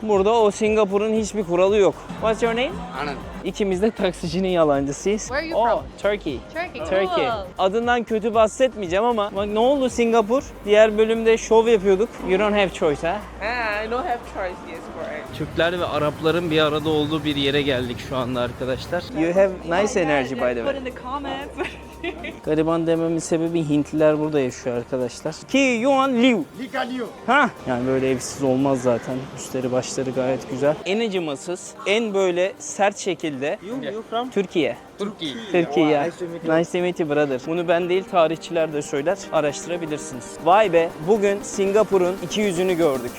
Burada o Singapur'un hiçbir kuralı yok. What's your name? Anand. İkimiz de taksicinin yalancısıyız. Where are you from? Turkey. Turkey. Turkey. Cool. Adından kötü bahsetmeyeceğim ama bak ne oldu Singapur? Diğer bölümde şov yapıyorduk. You don't have choice ha? I don't have choice, yes, correct. Türkler ve Arapların bir arada olduğu bir yere geldik şu anda arkadaşlar. You have nice energy by the Put way. in the comments. Gariban dememin sebebi Hintliler burada yaşıyor arkadaşlar. Ki Yuan Liu. Ha, yani böyle evsiz olmaz zaten. Üstleri başları gayet güzel. En acımasız, en böyle sert şekilde You from? Türkiye. Turkey. Türkiye. Nice to meet you. Nice to meet you brother. Bunu ben değil tarihçiler de söyler. Araştırabilirsiniz. Vay be, bugün Singapur'un iki yüzünü gördük.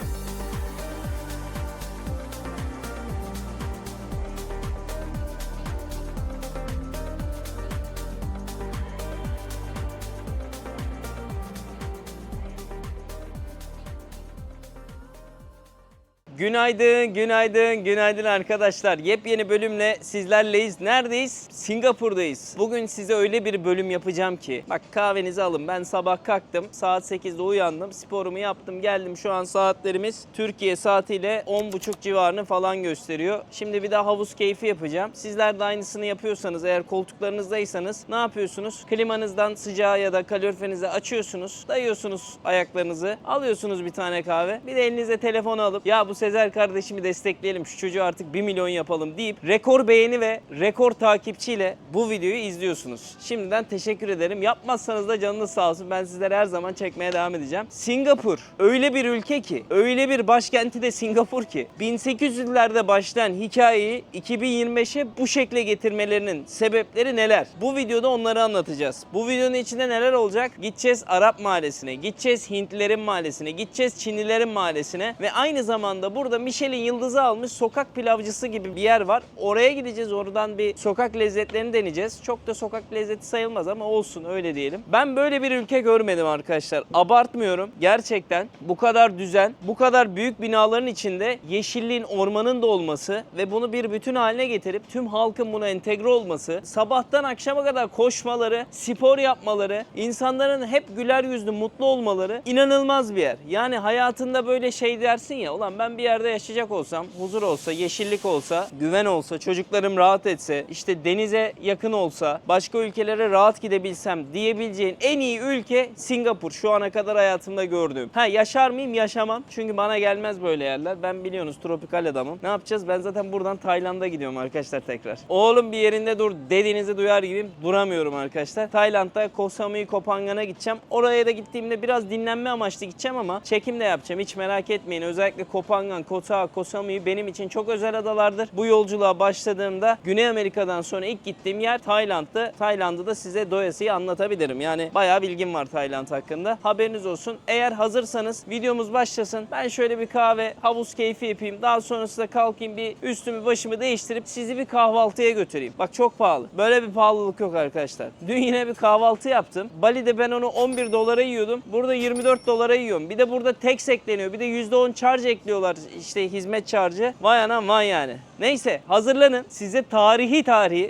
Günaydın, günaydın, günaydın arkadaşlar. Yepyeni bölümle sizlerleyiz. Neredeyiz? Singapur'dayız. Bugün size öyle bir bölüm yapacağım ki. Bak kahvenizi alın. Ben sabah kalktım. Saat 8'de uyandım. Sporumu yaptım. Geldim. Şu an saatlerimiz Türkiye saatiyle 10.30 civarını falan gösteriyor. Şimdi bir daha havuz keyfi yapacağım. Sizler de aynısını yapıyorsanız, eğer koltuklarınızdaysanız ne yapıyorsunuz? Klimanızdan sıcağı ya da kaloriferizi açıyorsunuz. Dayıyorsunuz ayaklarınızı. Alıyorsunuz bir tane kahve. Bir de elinize telefonu alıp ya bu Sezer kardeşimi destekleyelim, şu çocuğu artık 1 milyon yapalım deyip rekor beğeni ve rekor takipçiyle bu videoyu izliyorsunuz. Şimdiden teşekkür ederim. Yapmazsanız da canınız sağ olsun. Ben sizlere her zaman çekmeye devam edeceğim. Singapur öyle bir ülke ki, öyle bir başkenti de Singapur ki 1800'lerde başlayan hikayeyi 2025'e bu şekle getirmelerinin sebepleri neler? Bu videoda onları anlatacağız. Bu videonun içinde neler olacak? Gideceğiz Arap mahallesine, gideceğiz Hintlilerin mahallesine, gideceğiz Çinlilerin mahallesine ve aynı zamanda burada Michelin yıldızı almış sokak pilavcısı gibi bir yer var. Oraya gideceğiz. Oradan bir sokak lezzetlerini deneyeceğiz. Çok da sokak lezzeti sayılmaz ama olsun, öyle diyelim. Ben böyle bir ülke görmedim arkadaşlar. Abartmıyorum. Gerçekten bu kadar düzen, bu kadar büyük binaların içinde yeşilliğin, ormanın da olması ve bunu bir bütün haline getirip tüm halkın buna entegre olması, sabahtan akşama kadar koşmaları, spor yapmaları, insanların hep güler yüzlü, mutlu olmaları inanılmaz bir yer. Yani hayatında böyle şey dersin ya, ulan ben bir yerde yaşayacak olsam, huzur olsa, yeşillik olsa, güven olsa, çocuklarım rahat etse, işte denize yakın olsa, başka ülkelere rahat gidebilsem diyebileceğin en iyi ülke Singapur. Şu ana kadar hayatımda gördüğüm. Ha, yaşar mıyım? Yaşamam. Çünkü bana gelmez böyle yerler. Ben biliyorsunuz tropikal adamım. Ne yapacağız? Ben zaten buradan Tayland'a gidiyorum arkadaşlar tekrar. Oğlum bir yerinde dur dediğinizi duyar gibiyim. Duramıyorum arkadaşlar. Tayland'da Koh Samui, Koh Phangan'a gideceğim. Oraya da gittiğimde biraz dinlenme amaçlı gideceğim ama çekim de yapacağım. Hiç merak etmeyin. Özellikle Koh Phangan, Koh Tao, Koh Samui benim için çok özel adalardır. Bu yolculuğa başladığımda Güney Amerika'dan sonra ilk gittiğim yer Tayland'tı. Tayland'ı da size doyasıya anlatabilirim. Yani bayağı bilgim var Tayland hakkında. Haberiniz olsun. Eğer hazırsanız videomuz başlasın. Ben şöyle bir kahve, havuz keyfi yapayım. Daha sonrasında kalkayım, bir üstümü başımı değiştirip sizi bir kahvaltıya götüreyim. Bak çok pahalı. Böyle bir pahalılık yok arkadaşlar. Dün yine bir kahvaltı yaptım. Bali'de ben onu 11 dolara yiyordum. Burada 24 dolara yiyorum. Bir de burada tax ekleniyor. Bir de %10 charge ekliyorlar. İşte hizmet charge'ı. Vay anam vay yani. Neyse hazırlanın. Size tarihi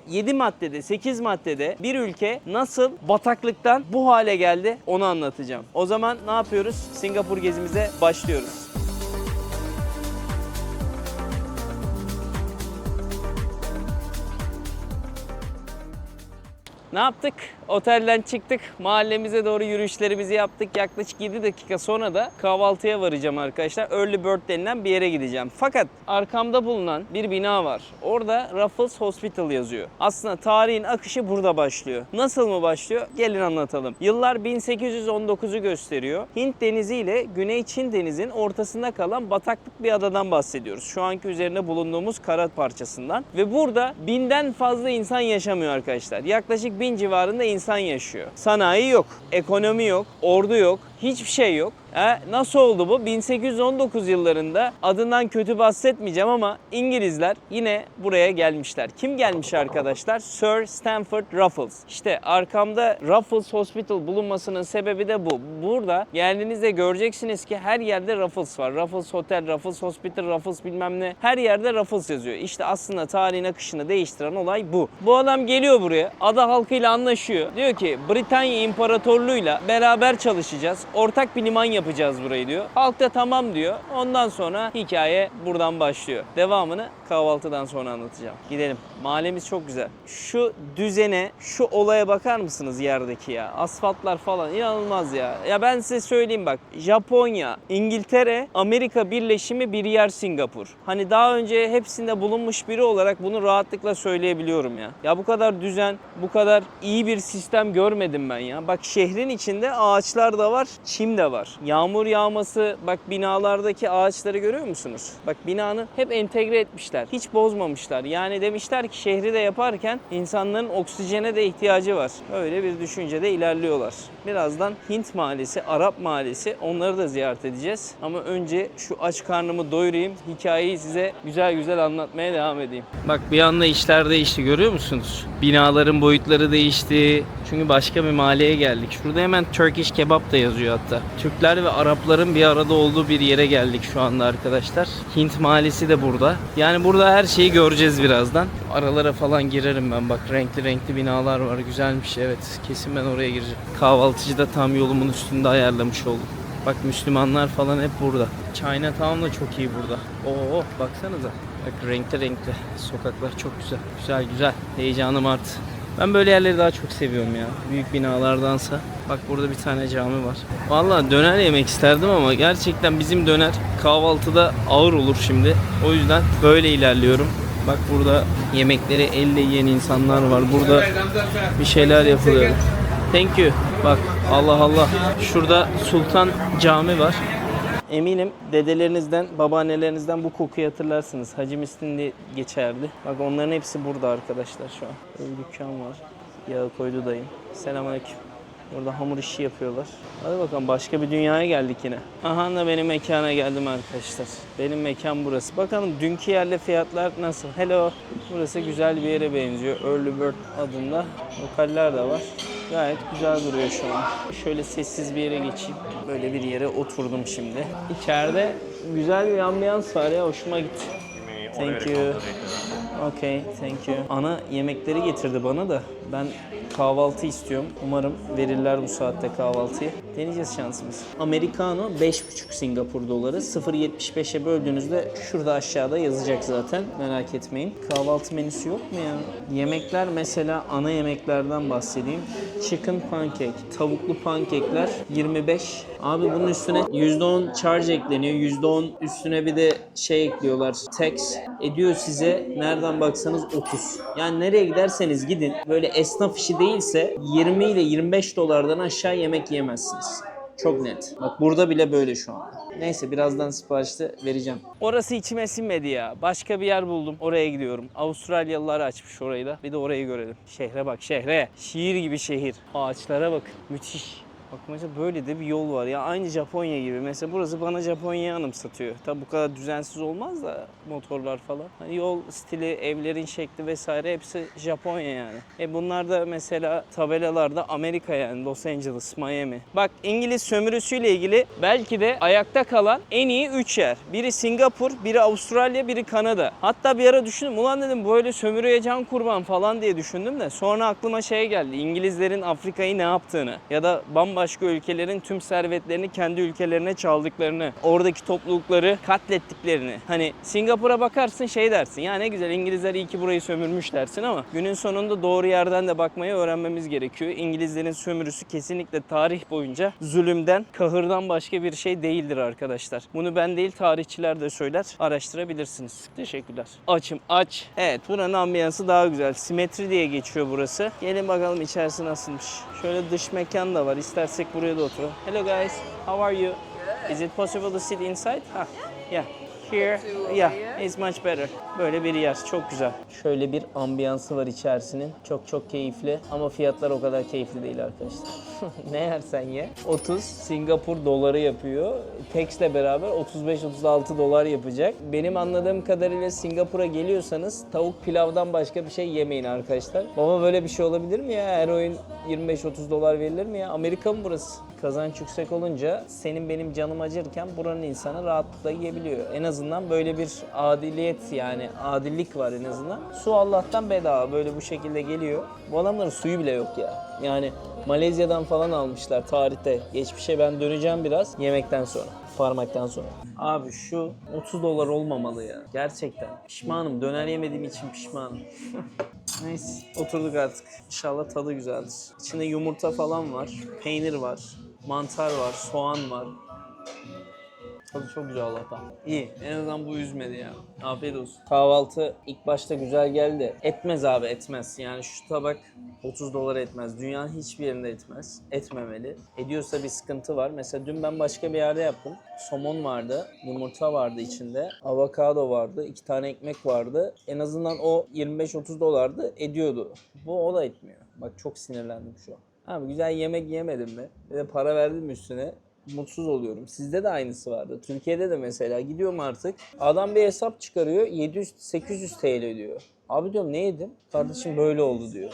7 maddede, 8 maddede bir ülke nasıl bataklıktan bu hale geldi onu anlatacağım. O zaman ne yapıyoruz? Singapur gezimize başlıyoruz. Ne yaptık? Otelden çıktık. Mahallemize doğru yürüyüşlerimizi yaptık. Yaklaşık 7 dakika sonra da kahvaltıya varacağım arkadaşlar. Early Bird denilen bir yere gideceğim. Fakat arkamda bulunan bir bina var. Orada Raffles Hospital yazıyor. Aslında tarihin akışı burada başlıyor. Nasıl mı başlıyor? Gelin anlatalım. Yıllar 1819'u gösteriyor. Hint Denizi ile Güney Çin Denizi'nin ortasında kalan bataklık bir adadan bahsediyoruz. Şu anki üzerinde bulunduğumuz kara parçasından. Ve burada 1000'den fazla insan yaşamıyor arkadaşlar. Yaklaşık 1000 civarında insan yaşıyor. Sanayi yok, ekonomi yok, ordu yok, hiçbir şey yok. Nasıl oldu bu? 1819 yıllarında adından kötü bahsetmeyeceğim ama İngilizler yine buraya gelmişler. Kim gelmiş arkadaşlar? Sir Stamford Raffles. İşte arkamda Raffles Hospital bulunmasının sebebi de bu. Burada geldiğinizde göreceksiniz ki her yerde Raffles var. Raffles Hotel, Raffles Hospital, Raffles bilmem ne. Her yerde Raffles yazıyor. İşte aslında tarihin akışını değiştiren olay bu. Bu adam geliyor buraya. Ada halkıyla anlaşıyor. Diyor ki Britanya İmparatorluğu'yla beraber çalışacağız. ortak bir liman yapacağız burayı diyor. Halk da tamam diyor. Ondan sonra hikaye buradan başlıyor. Devamını kahvaltıdan sonra anlatacağım. Gidelim. Mahallemiz çok güzel. Şu düzene, şu olaya bakar mısınız yerdeki ya? Asfaltlar falan inanılmaz ya. Ya ben size söyleyeyim bak. Japonya, İngiltere, Amerika birleşimi bir yer Singapur. Hani daha önce hepsinde bulunmuş biri olarak bunu rahatlıkla söyleyebiliyorum ya. Ya bu kadar düzen, bu kadar iyi bir sistem görmedim ben ya. Bak şehrin içinde ağaçlar da var, çim de var. Yağmur yağması, bak binalardaki ağaçları görüyor musunuz? Bak binanı hep entegre etmişler. Hiç bozmamışlar. Yani demişler ki şehri de yaparken insanların oksijene de ihtiyacı var. Öyle bir düşüncede ilerliyorlar. Birazdan Hint mahallesi, Arap mahallesi, onları da ziyaret edeceğiz. Ama önce şu aç karnımı doyurayım. Hikayeyi size güzel güzel anlatmaya devam edeyim. Bak bir anda işler değişti, görüyor musunuz? Binaların boyutları değişti. Çünkü başka bir mahalleye geldik. Şurada hemen Turkish kebap da yazıyor hatta. Türkler ve Arapların bir arada olduğu bir yere geldik şu anda arkadaşlar. Hint mahallesi de burada. Yani burada her şeyi göreceğiz birazdan. Aralara falan girerim ben. Bak renkli renkli binalar var. Güzelmiş, evet. Kesin ben oraya gireceğim. Kahvaltıcı da tam yolumun üstünde ayarlamış oldum. Bak Müslümanlar falan hep burada. Chinatown da çok iyi burada. Oo baksanıza. Bak renkli renkli. Sokaklar çok güzel. Güzel güzel. Heyecanım arttı. Ben böyle yerleri daha çok seviyorum ya. Büyük binalardansa. Bak burada bir tane cami var. Vallahi döner yemek isterdim ama gerçekten bizim döner kahvaltıda ağır olur şimdi. O yüzden böyle ilerliyorum. Bak burada yemekleri elle yiyen insanlar var. Burada bir şeyler yapılıyor. Thank you. Bak Allah Allah. Şurada Sultan Cami var. Eminim dedelerinizden, babaannelerinizden bu kokuyu hatırlarsınız. Hacı Müslim diye geçerdi. Bak onların hepsi burada arkadaşlar şu an. Böyle bir dükkan var. Yağı koydu dayım. Selamünaleyküm. Burada hamur işi yapıyorlar. Hadi bakalım başka bir dünyaya geldik yine. Aha da benim mekana geldim arkadaşlar. Benim mekan burası. Bakalım dünkü yerle fiyatlar nasıl? Hello. Burası güzel bir yere benziyor. Early Bird adında. Lokaller de var. Gayet güzel duruyor şu an. Şöyle sessiz bir yere geçeyim. Böyle bir yere oturdum şimdi. İçeride güzel bir ambiyans var ya. Hoşuma gitti. Thank you. Okay, thank you. Ana yemekleri getirdi bana da ben kahvaltı istiyorum. Umarım verirler bu saatte kahvaltıyı. Deneyeceğiz şansımız. Americano 5,5 Singapur doları. 0.75'e böldüğünüzde şurada aşağıda yazacak zaten. Merak etmeyin. Kahvaltı menüsü yok mu ya? Yemekler mesela ana yemeklerden bahsedeyim. Chicken pancake, tavuklu pankekler 25. Abi bunun üstüne %10 charge ekleniyor. %10 üstüne bir de şey ekliyorlar. Tax ediyor size. Nereden baksanız 30. Yani nereye giderseniz gidin böyle esnaf işi değilse 20 ile 25 dolardan aşağı yemek yemezsiniz. Çok net. Bak burada bile böyle şu an. Neyse birazdan siparişte vereceğim. Orası içime sinmedi ya. Başka bir yer buldum. Oraya gidiyorum. Avustralyalılar açmış orayı da. Bir de orayı görelim. Şehre bak şehre. Şiir gibi şehir. Ağaçlara bak. Müthiş. Bak mesela böyle de bir yol var ya. Aynı Japonya gibi. Mesela burası bana Japonya'yı anımsatıyor. Tabi bu kadar düzensiz olmaz da motorlar falan. Hani yol stili, evlerin şekli vesaire hepsi Japonya yani. Bunlar da mesela tabelalarda Amerika yani. Los Angeles, Miami. Bak İngiliz sömürüsüyle ilgili belki de ayakta kalan en iyi 3 yer. Biri Singapur, biri Avustralya, biri Kanada. Hatta bir ara düşündüm. Ulan dedim böyle sömürüye can kurban falan diye düşündüm de. Sonra aklıma şey geldi. İngilizlerin Afrika'yı ne yaptığını ya da bambaşka ülkelerin tüm servetlerini kendi ülkelerine çaldıklarını, oradaki toplulukları katlettiklerini. Hani Singapur'a bakarsın şey dersin. Ya ne güzel İngilizler iyi ki burayı sömürmüş dersin ama günün sonunda doğru yerden de bakmayı öğrenmemiz gerekiyor. İngilizlerin sömürüsü kesinlikle tarih boyunca zulümden, kahırdan başka bir şey değildir arkadaşlar. Bunu ben değil tarihçiler de söyler. Araştırabilirsiniz. Teşekkürler. Açım aç. Evet buranın ambiyansı daha güzel. Simetri diye geçiyor burası. Gelin bakalım içerisi nasılmış. Şöyle dış mekan da var. İstersek buraya da oturalım. Hello guys. How are you? Is it possible to sit inside? Ha. Yeah. Here. Yeah. It's much better. Böyle bir yer. Çok güzel. Şöyle bir ambiyansı var içerisinin. Çok çok keyifli. Ama fiyatlar o kadar keyifli değil arkadaşlar. Ne yersen ye. 30 Singapur doları yapıyor. Tax'le beraber 35-36 dolar yapacak. Benim anladığım kadarıyla Singapur'a geliyorsanız tavuk pilavdan başka bir şey yemeyin arkadaşlar. Ama böyle bir şey olabilir mi ya? Her oyun 25-30 dolar verilir mi ya? Amerika mı burası? Kazanç yüksek olunca senin benim canım acırken buranın insanı rahatlıkla yiyebiliyor. En azından böyle bir adiliyet, yani adillik var en azından. Su Allah'tan bedava, böyle bu şekilde geliyor. Bu adamların suyu bile yok ya. Yani Malezya'dan falan almışlar tarihte. Geçmişe ben döneceğim biraz yemekten sonra. Parmaktan sonra. Abi şu 30 dolar olmamalı ya. Gerçekten. Pişmanım. Döner yemediğim için pişmanım. Neyse. Oturduk artık. İnşallah tadı güzeldir. İçinde yumurta falan var. Peynir var. Mantar var. Soğan var. Tadı çok güzel Allah'tan. İyi. En azından bu üzmedi ya. Afiyet olsun. Kahvaltı ilk başta güzel geldi. Etmez abi, etmez. Yani şu tabak 30 dolar etmez. Dünyanın hiçbir yerinde etmez. Etmemeli. Ediyorsa bir sıkıntı var. Mesela dün ben başka bir yerde yaptım. Somon vardı. Yumurta vardı içinde. Avokado vardı. 2 tane ekmek vardı. En azından o 25-30 dolardı. Ediyordu. Bu o da etmiyor. Bak çok sinirlendim şu an. Abi güzel yemek yemedim mi? Bir de para verdim üstüne. Mutsuz oluyorum. Sizde de aynısı vardı. Türkiye'de de mesela gidiyorum artık. Adam bir hesap çıkarıyor. 700-800 TL diyor. Abi diyorum ne yedin? Kardeşim böyle oldu diyor.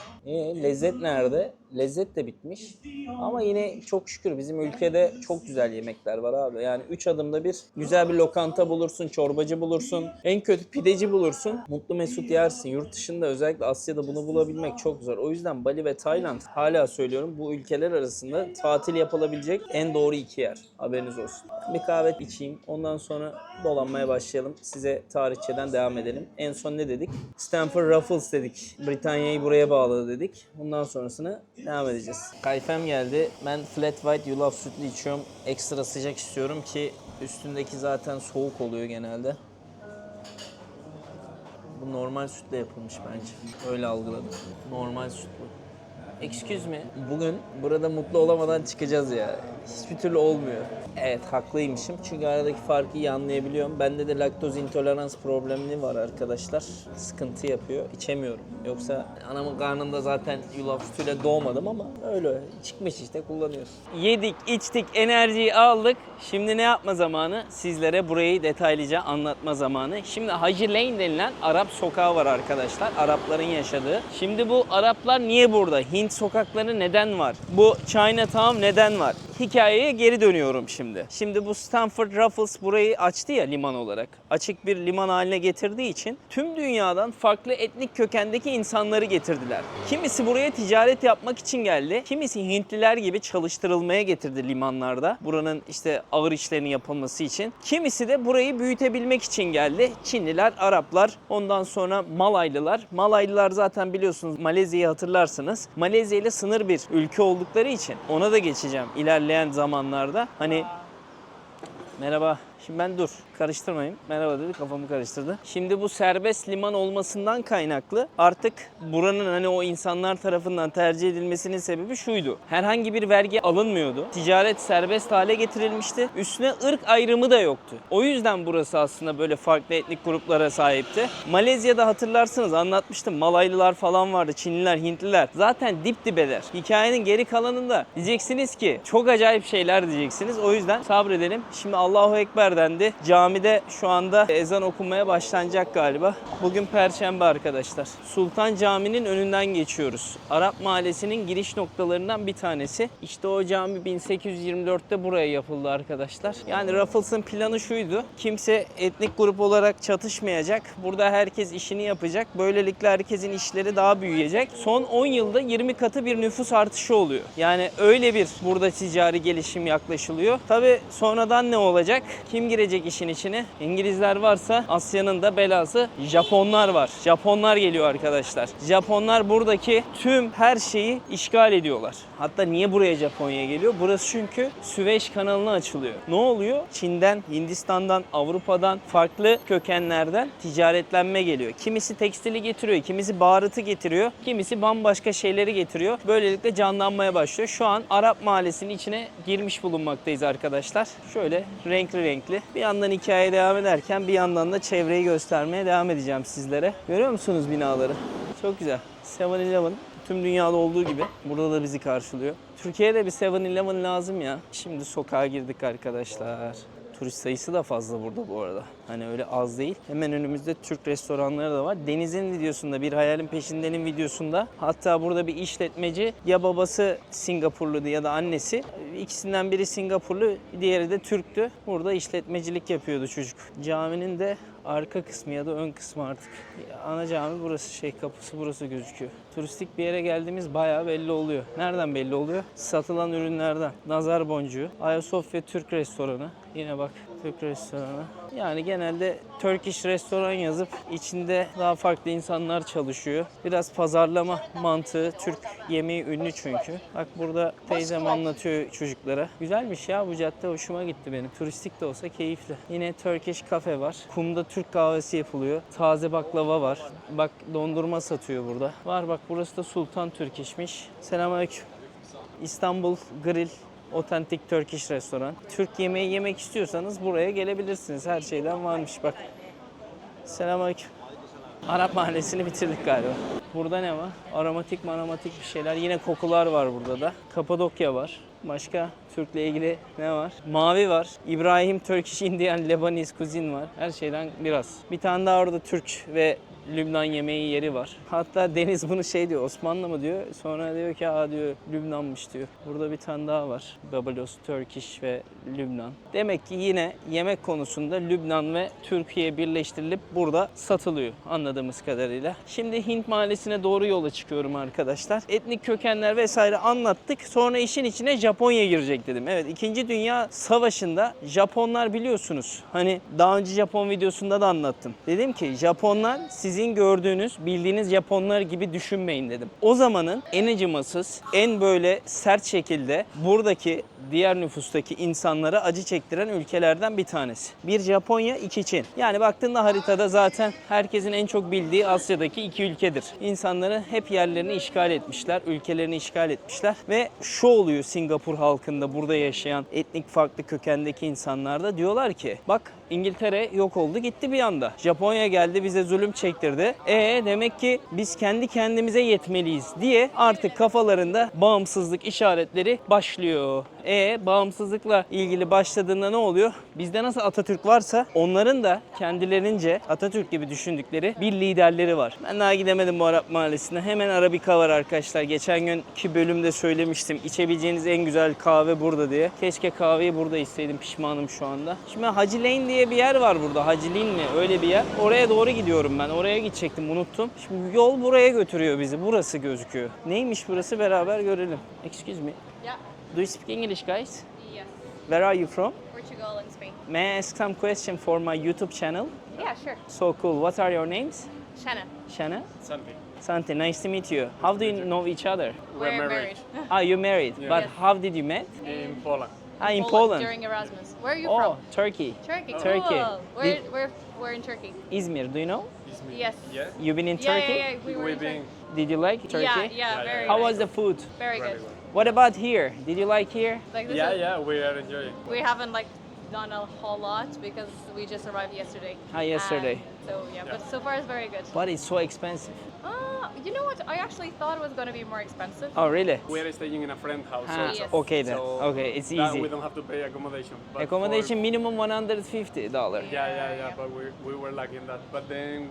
Lezzet nerede? Lezzet de bitmiş. Ama yine çok şükür bizim ülkede çok güzel yemekler var abi. Yani 3 adımda bir güzel bir lokanta bulursun, çorbacı bulursun. En kötü pideci bulursun. Mutlu mesut yersin. Yurt dışında özellikle Asya'da bunu bulabilmek çok zor. O yüzden Bali ve Tayland, hala söylüyorum, bu ülkeler arasında tatil yapılabilecek en doğru 2 yer. Haberiniz olsun. Bir kahve içeyim. Ondan sonra dolanmaya başlayalım. Size tarihçeden devam edelim. En son ne dedik? Stanford Ruffles dedik. Britanya'yı buraya bağladı dedik. Bundan sonrasını devam edeceğiz. Kayfem geldi. Ben flat white yulaf sütlü içiyorum. Ekstra sıcak istiyorum ki üstündeki zaten soğuk oluyor genelde. Bu normal sütle yapılmış bence. Öyle algıladım. Normal süt bu. Excuse me. Bugün burada mutlu olamadan çıkacağız ya. Hiçbir türlü olmuyor. Evet, haklıymışım. Çünkü aradaki farkı iyi anlayabiliyorum. Bende de laktoz intolerans problemi var arkadaşlar. Sıkıntı yapıyor. İçemiyorum. Yoksa anamın karnında zaten yulaf sütüyle doğmadım ama öyle çıkmış işte, kullanıyoruz. Yedik, içtik, enerjiyi aldık. Şimdi ne yapma zamanı? Sizlere burayı detaylıca anlatma zamanı. Şimdi Hacı Lane denilen Arap sokağı var arkadaşlar. Arapların yaşadığı. Şimdi bu Araplar niye burada? Hint sokakları neden var? Bu Chinatown neden var? Hikayeye geri dönüyorum şimdi. Şimdi bu Stanford Ruffles burayı açtı ya liman olarak. Açık bir liman haline getirdiği için tüm dünyadan farklı etnik kökendeki insanları getirdiler. Kimisi buraya ticaret yapmak için geldi. Kimisi Hintliler gibi çalıştırılmaya getirdi limanlarda. Buranın işte ağır işlerinin yapılması için. Kimisi de burayı büyütebilmek için geldi. Çinliler, Araplar, ondan sonra Malaylılar. Malaylılar zaten biliyorsunuz, Malezya'yı hatırlarsınız. Malezya ile sınır bir ülke oldukları için ona da geçeceğim ilerleyen zamanlarda. Hani merhaba. Şimdi ben dur, karıştırmayayım. Merhaba dedi, kafamı karıştırdı. Şimdi bu serbest liman olmasından kaynaklı artık buranın hani o insanlar tarafından tercih edilmesinin sebebi şuydu. Herhangi bir vergi alınmıyordu. Ticaret serbest hale getirilmişti. Üstüne ırk ayrımı da yoktu. O yüzden burası aslında böyle farklı etnik gruplara sahipti. Malezya'da hatırlarsınız, anlatmıştım. Malaylılar falan vardı, Çinliler, Hintliler. Zaten dip dibeler. Hikayenin geri kalanında diyeceksiniz ki çok acayip şeyler diyeceksiniz. O yüzden sabredelim. Şimdi Allahu Ekber dendi. Camide şu anda ezan okunmaya başlanacak galiba. Bugün Perşembe arkadaşlar. Sultan Camii'nin önünden geçiyoruz. Arap Mahallesi'nin giriş noktalarından bir tanesi. İşte o cami 1824'te buraya yapıldı arkadaşlar. Yani Ruffles'ın planı şuydu. Kimse etnik grup olarak çatışmayacak. Burada herkes işini yapacak. Böylelikle herkesin işleri daha büyüyecek. Son 10 yılda 20 katı bir nüfus artışı oluyor. Yani öyle bir burada ticari gelişim yaklaşılıyor. Tabii sonradan ne olacak? Kim girecek işin içine? İngilizler varsa Asya'nın da belası Japonlar var. Japonlar geliyor arkadaşlar. Japonlar buradaki tüm her şeyi işgal ediyorlar. Hatta niye buraya Japonya geliyor? Burası çünkü Süveyş kanalına açılıyor. Ne oluyor? Çin'den, Hindistan'dan, Avrupa'dan, farklı kökenlerden ticaretlenme geliyor. Kimisi tekstili getiriyor, kimisi baharatı getiriyor, kimisi bambaşka şeyleri getiriyor. Böylelikle canlanmaya başlıyor. Şu an Arap Mahallesi'nin içine girmiş bulunmaktayız arkadaşlar. Şöyle renkli renkli. Bir yandan hikaye devam ederken bir yandan da çevreyi göstermeye devam edeceğim sizlere. Görüyor musunuz binaları? Çok güzel. 7-Eleven tüm dünyada olduğu gibi burada da bizi karşılıyor. Türkiye'de bir 7-Eleven lazım ya. Şimdi sokağa girdik arkadaşlar. Turist sayısı da fazla burada bu arada. Hani öyle az değil. Hemen önümüzde Türk restoranları da var. Deniz'in videosunda, Bir Hayalin Peşinden'in videosunda hatta burada bir işletmeci, ya babası Singapurluydu ya da annesi. İkisinden biri Singapurlu, diğeri de Türktü. Burada işletmecilik yapıyordu çocuk. Caminin de arka kısmı ya da ön kısmı artık. Ana cami burası, kapısı burası gözüküyor. Turistik bir yere geldiğimiz bayağı belli oluyor. Nereden belli oluyor? Satılan ürünlerden. Nazar boncuğu, Ayasofya Türk restoranı. Yine bak, Türk restoranı. Yani genelde Turkish restoran yazıp içinde daha farklı insanlar çalışıyor. Biraz pazarlama mantığı, Türk yemeği ünlü çünkü. Bak burada teyzem anlatıyor çocuklara. Güzelmiş ya bu cadde, hoşuma gitti benim. Turistik de olsa keyifli. Yine Turkish kafe var. Kumda Türk kahvesi yapılıyor. Taze baklava var. Bak dondurma satıyor burada. Var bak, burası da Sultan Turkish'miş. Selamünaleyküm. İstanbul Grill. Otentik Turkish restoran. Türk yemeği yemek istiyorsanız buraya gelebilirsiniz. Her şeyden varmış bak. Selamünaleyküm. Arap mahallesini bitirdik galiba. Burada ne var? Aromatik bir şeyler. Yine kokular var burada da. Kapadokya var. Başka Türk'le ilgili ne var? Mavi var. İbrahim Turkish Indian Lebanese Cuisine var. Her şeyden biraz. Bir tane daha orada Türk ve Lübnan yemeği yeri var. Hatta Deniz bunu diyor, Osmanlı mı diyor. Sonra diyor ki diyor Lübnanmış diyor. Burada bir tane daha var. Babalos Turkish ve Lübnan. Demek ki yine yemek konusunda Lübnan ve Türkiye birleştirilip burada satılıyor anladığımız kadarıyla. Şimdi Hint mahallesine doğru yola çıkıyorum arkadaşlar. Etnik kökenler vesaire anlattık. Sonra işin içine Japonya girecek dedim. Evet, 2. Dünya Savaşı'nda Japonlar biliyorsunuz. Hani daha önce Japon videosunda da anlattım. Dedim ki Japonlar sizin gördüğünüz, bildiğiniz Japonlar gibi düşünmeyin dedim. O zamanın en acımasız, en böyle sert şekilde buradaki diğer nüfustaki insanlara acı çektiren ülkelerden bir tanesi. Bir Japonya, 2 Çin. Yani baktığında haritada zaten herkesin en çok bildiği Asya'daki 2 ülkedir. İnsanları hep yerlerini işgal etmişler, ülkelerini işgal etmişler ve şu oluyor Singapur halkında, burada yaşayan etnik farklı kökendeki insanlarda diyorlar ki bak İngiltere yok oldu gitti bir anda. Japonya geldi bize zulüm çektirdi. Demek ki biz kendi kendimize yetmeliyiz diye artık kafalarında bağımsızlık işaretleri başlıyor. Bağımsızlıkla ilgili başladığında ne oluyor? Bizde nasıl Atatürk varsa onların da kendilerince Atatürk gibi düşündükleri bir liderleri var. Ben daha gidemedim bu Arap mahallesine. Hemen Arabika var arkadaşlar. Geçen günkü bölümde söylemiştim. İçebileceğiniz en güzel kahve burada diye. Keşke kahveyi burada içseydim, pişmanım şu anda. Şimdi Hacı Lane diye bir yer var burada. Hacı Lane mi? Öyle bir yer. Oraya doğru gidiyorum ben. Oraya gidecektim, unuttum. Şimdi yol buraya götürüyor bizi. Burası gözüküyor. Neymiş burası? Beraber görelim. Excuse me. Yeah. Do you speak English, guys? Yes. Where are you from? Portugal and Spain. May I ask some question for my YouTube channel? Yeah, sure. So cool. What are your names? Shanna. Shana? Something. Sante, nice to meet you. How do you know each other? We're married. You married. Yeah. But Yes. how did you met? In Poland. In Poland. During Erasmus. Where are you Oh, from? Turkey. Turkey. Turkey. Cool. We're in Turkey. Izmir, do you know? Izmir. Yes. Yeah. You've been in Yeah, Turkey? yeah, yeah. We were in We've been Turkey. Did you like Turkey? Yeah, very How nice. was the food? Very very good. well. What about here? Did you like here? Like this Yeah, is, yeah, we are enjoying. We haven't done a whole lot because we just arrived yesterday. Yesterday. So yeah, but so far it's very good. But it's so expensive. You know what? I actually thought it was going to be more expensive. Oh, really? We are staying in a friend's house. Ah, Yes. okay then. So Okay, it's that easy. we don't have to pay accommodation. But Accommodation for- minimum $150. yeah. But we were lucky in that. But then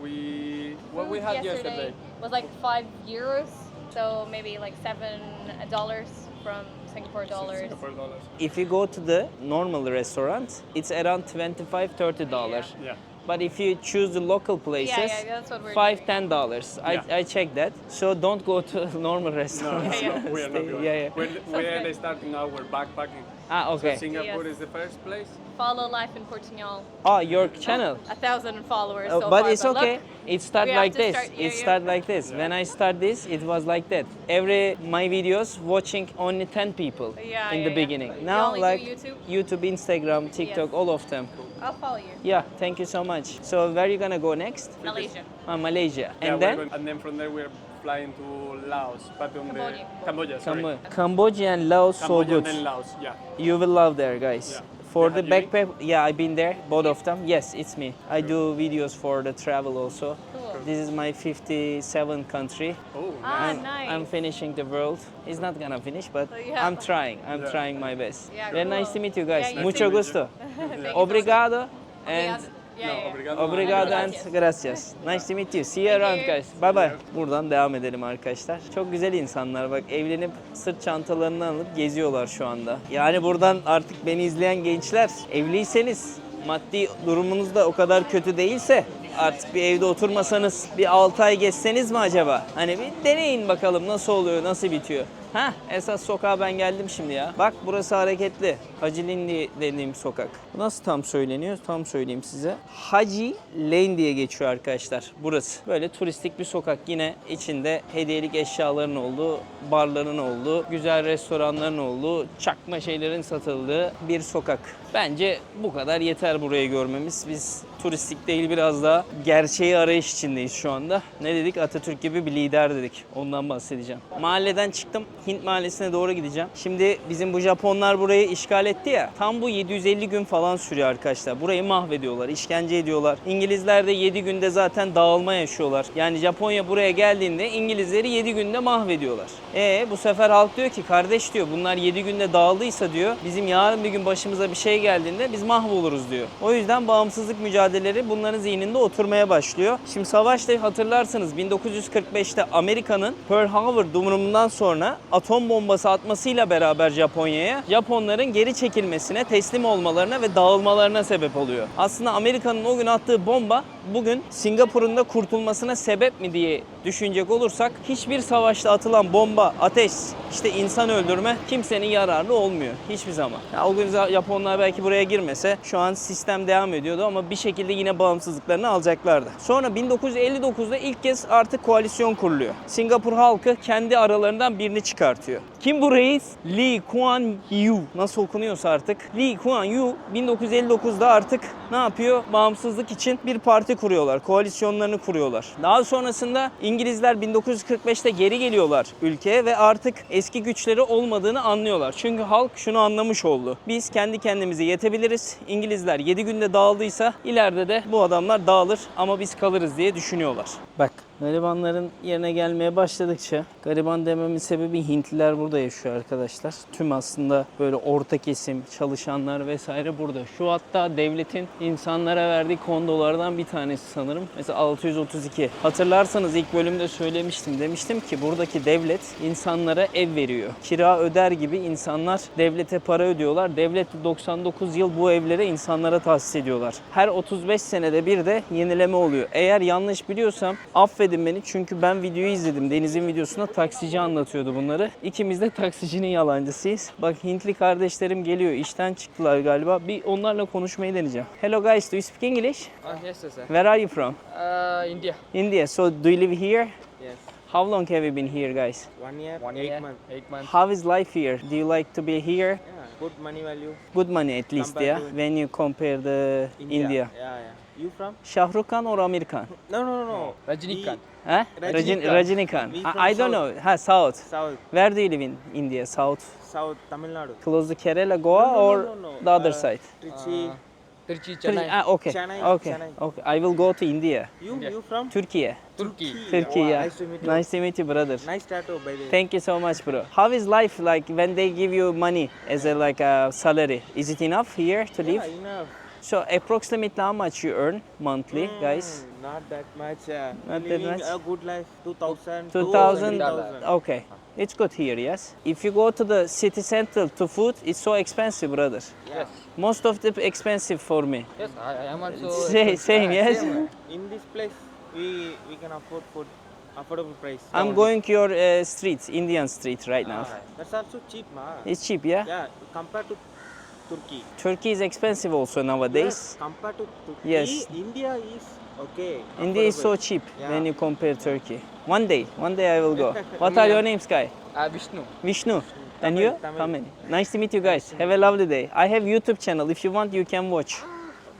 what we had yesterday. was like €5, so maybe like $7 from Singapore dollars. Singapore dollars. If you go to the normal restaurant, it's around $25-30. Yeah. But if you choose the local places, Yeah, that's what we're $5-10. Yeah. I checked that. So don't go to normal No, restaurants. we are not Stay- going. yeah. We're starting our backpacking. Okay. So Singapore Yes. is the first place. Follow Life in Portugal. Your channel. 1,000 followers Oh, so but far. it's okay. Look, It start we have like to this. start- yeah, It yeah. start like this. When I start this, it was like that. Every my videos watching only 10 people Yeah, in yeah, the yeah. beginning. You Now only do like YouTube? Instagram, TikTok, Yes. all of them. I'll follow you. Yeah, thank you so much. So where you gonna go next? Malaysia. Malaysia. Yeah, And we're then going- and then from there we're flying to Laos, but on Cambodia. Cambodia, sorry. Cambodia and Laos, so Cambodia good. and then Laos, yeah. You will love there, guys. Yeah. For Have the you backpack, yeah, I've been there, both of them. Yes, it's me. I do videos for the travel also. Cool. This is my 57th country. Oh, Ah, nice. nice. I'm finishing the world. It's not gonna finish, but Yeah. I'm trying. I'm Yeah. trying my best. Yeah, Very cool. nice to meet you guys. Yeah, you Mucho too. gusto. Thank you. Obrigado and Yeah, No, yeah. obrigado. obrigado and Gracias. gracias. Nice to meet you. See you Thank around you. guys. Bye bye. Buradan devam edelim arkadaşlar. Çok güzel insanlar. Bak evlenip sırt çantalarını alıp geziyorlar şu anda. Yani buradan artık beni izleyen gençler, evliyseniz, maddi durumunuz da o kadar kötü değilse, artık bir evde oturmasanız bir 6 ay geçseniz mi acaba? Hani bir deneyin bakalım nasıl oluyor, nasıl bitiyor. Heh, esas sokağa ben geldim şimdi ya. Bak burası hareketli. Hacı Lindi dediğim sokak. Bu nasıl tam söyleniyor? Tam söyleyeyim size. Hacı Lane diye geçiyor arkadaşlar burası. Böyle turistik bir sokak. Yine içinde hediyelik eşyaların olduğu, barların olduğu, güzel restoranların olduğu, çakma şeylerin satıldığı bir sokak. Bence bu kadar yeter burayı görmemiz. Biz turistik değil, biraz daha gerçeği arayış içindeyiz şu anda. Ne dedik? Atatürk gibi bir lider dedik. Ondan bahsedeceğim. Mahalleden çıktım. Hint mahallesine doğru gideceğim. Şimdi bizim bu Japonlar burayı işgal etti ya. Tam bu 750 gün falan sürüyor arkadaşlar. Burayı mahvediyorlar, işkence ediyorlar. İngilizler de 7 günde zaten dağılma yaşıyorlar. Yani Japonya buraya geldiğinde İngilizleri 7 günde mahvediyorlar. Bu sefer halk diyor ki kardeş diyor, bunlar 7 günde dağıldıysa diyor, bizim yarın bir gün başımıza bir şey geldiğinde biz mahvoluruz diyor. O yüzden bağımsızlık mücadeleleri bunların zihninde oturmaya başlıyor. Şimdi savaşta hatırlarsınız 1945'te Amerika'nın Pearl Harbor durumundan sonra atom bombası atmasıyla beraber Japonya'ya, Japonların geri çekilmesine, teslim olmalarına ve dağılmalarına sebep oluyor. Aslında Amerika'nın o gün attığı bomba bugün Singapur'un da kurtulmasına sebep mi diye düşünecek olursak, hiçbir savaşta atılan bomba, ateş, işte insan öldürme kimsenin yararlı olmuyor hiçbir zaman. Ya o gün Japonlar belki buraya girmese şu an sistem devam ediyordu ama bir şekilde yine bağımsızlıklarını alacaklardı. Sonra 1959'da ilk kez artık koalisyon kuruluyor. Singapur halkı kendi aralarından birini çıkartıyor. Kim bu reis? Lee Kuan Yew. Nasıl okunuyorsa artık. Lee Kuan Yew 1959'da artık ne yapıyor? Bağımsızlık için bir parti kuruyorlar. Koalisyonlarını kuruyorlar. Daha sonrasında İngilizler 1945'te geri geliyorlar ülkeye ve artık eski güçleri olmadığını anlıyorlar. Çünkü halk şunu anlamış oldu. Biz kendi kendimize yetebiliriz. İngilizler 7 günde dağıldıysa ileride de bu adamlar dağılır ama biz kalırız diye düşünüyorlar. Bak, garibanların yerine gelmeye başladıkça, gariban dememin sebebi Hintliler burada yaşıyor arkadaşlar. Tüm aslında böyle orta kesim, çalışanlar vesaire burada. Şu hatta devletin insanlara verdiği kondolardan bir tanesi sanırım. Mesela 632. Hatırlarsanız ilk bölümde söylemiştim. Demiştim ki buradaki devlet insanlara ev veriyor. Kira öder gibi insanlar devlete para ödüyorlar. Devlet 99 yıl bu evlere insanlara tahsis ediyorlar. Her 35 senede bir de yenileme oluyor. Eğer yanlış biliyorsam affedin beni, çünkü ben videoyu izledim. Deniz'in videosunda taksici anlatıyordu bunları. İkimiz de taksicinin yalancısıyız. Bak Hintli kardeşlerim geliyor. İşten çıktılar galiba. Bir onlarla konuşmayı deneyeceğim. Hello guys, do you speak English? Yes, sir. Where are you from? India. India. So do you live here? Yes. How long have you been here, guys? 1 year, 8 months. 8 months. How is life here? Do you like to be here? Yeah, good money value. Good money at least, Compared yeah? to When you compare the India. Yeah, yeah. You from? Shah Rukh Khan or Amir Khan? No. Rajinikanth. Huh? Rajinikanth. Rajinikanth. We I from don't South. know. Ha, South. South, Where do you live in India? South? Tamil Nadu. Close to Kerala, Goa, or No. the other side? Trichy. Trichy, Chennai. Okay. Chennai, Okay. Chennai. Okay. I will go to India. You from? Turkey. Turkey. Turkey, Wow, yeah. nice to meet you. Nice to meet you, brother. Nice tattoo, by the way. Thank you so much, bro. How is life like when they give you money as a salary? Is it enough here to live? Yeah, enough. So approximately how much you earn monthly, guys? Not that much. Not that Living much? a good life. 2,000. 2000. 3,000. Okay. It's good here, yes. If you go to the city center to food, it's so expensive, brother. Yeah. Most of the expensive for me. Yes, I am also. Same, yes. In this place, we can afford food, affordable price. I'm going to your street, Indian street right now. That's also cheap, ma. It's cheap, yeah? Yeah, compared to Turkey. Turkey is expensive also nowadays. Yes, compared to Turkey, Yes. India is okay. India is so affordable. cheap Yeah. when you compare Turkey. One day I will go. What are your names, guy? Vishnu. Vishnu. And Tamil, you? Tamil. Tamil. Nice to meet you guys. Have a lovely day. I have YouTube channel. If you want, you can watch.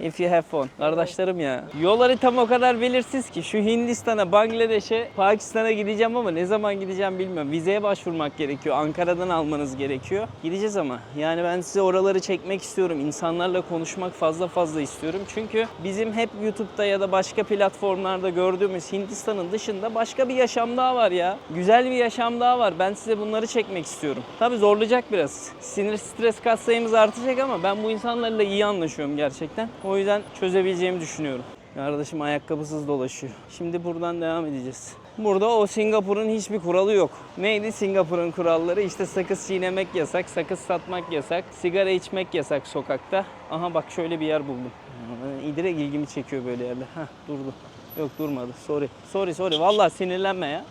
If you have phone. Kardeşlerim ya. Yol haritam o kadar belirsiz ki şu Hindistan'a, Bangladeş'e, Pakistan'a gideceğim ama ne zaman gideceğim bilmiyorum. Vizeye başvurmak gerekiyor. Ankara'dan almanız gerekiyor. Gideceğiz ama. Yani ben size oraları çekmek istiyorum. İnsanlarla konuşmak fazla istiyorum. Çünkü bizim hep YouTube'da ya da başka platformlarda gördüğümüz Hindistan'ın dışında başka bir yaşam daha var ya. Güzel bir yaşam daha var. Ben size bunları çekmek istiyorum. Tabii zorlayacak biraz. Sinir, stres katsayımız artacak ama ben bu insanlarla iyi anlaşıyorum gerçekten. O yüzden çözebileceğimi düşünüyorum. Kardeşim ayakkabısız dolaşıyor. Şimdi buradan devam edeceğiz. Burada o Singapur'un hiçbir kuralı yok. Neydi Singapur'un kuralları? İşte sakız çiğnemek yasak, sakız satmak yasak, sigara içmek yasak sokakta. Aha bak şöyle bir yer buldum. Direkt ilgimi çekiyor böyle yerler. Hah durdu. Yok durmadı. Sorry. Vallahi sinirlenme ya.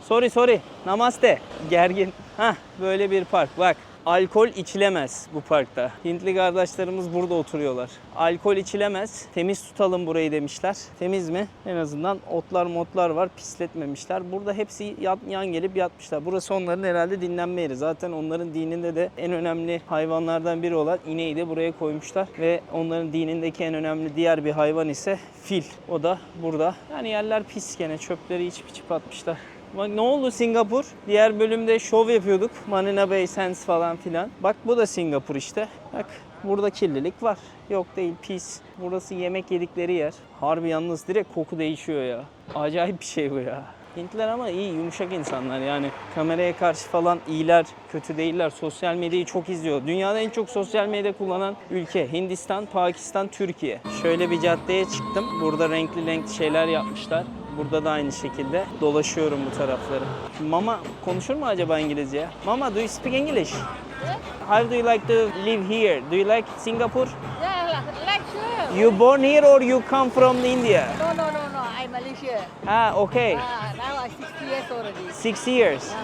Sorry. Namaste. Gergin. Hah böyle bir park. Bak. Alkol içilemez bu parkta. Hintli kardeşlerimiz burada oturuyorlar. Alkol içilemez. Temiz tutalım burayı demişler. Temiz mi? En azından otlar var. Pisletmemişler. Burada hepsi yan gelip yatmışlar. Burası onların herhalde dinlenme yeri. Zaten onların dininde de en önemli hayvanlardan biri olan ineği de buraya koymuşlar. Ve onların dinindeki en önemli diğer bir hayvan ise fil. O da burada. Yani yerler pis gene. Çöpleri içip atmışlar. Bak ne oldu Singapur? Diğer bölümde şov yapıyorduk. Marina Bay Sands falan filan. Bak bu da Singapur işte. Bak burada kirlilik var. Yok değil pis. Burası yemek yedikleri yer. Harbi yalnız direkt koku değişiyor ya. Acayip bir şey bu ya. Hintliler ama iyi, yumuşak insanlar yani. Kameraya karşı falan iyiler, kötü değiller. Sosyal medyayı çok izliyor. Dünyada en çok sosyal medya kullanan ülke Hindistan, Pakistan, Türkiye. Şöyle bir caddeye çıktım. Burada renkli şeyler yapmışlar. Burada da aynı şekilde dolaşıyorum bu tarafları. Mama konuşur mu acaba İngilizce? Mama, do you speak English? How do you like to live here? Do you like Singapore? Yeah, like sure. You born here or you come from India? No. I'm Malaysia. Ah, okay. Now I'm 60 years already. 6 years.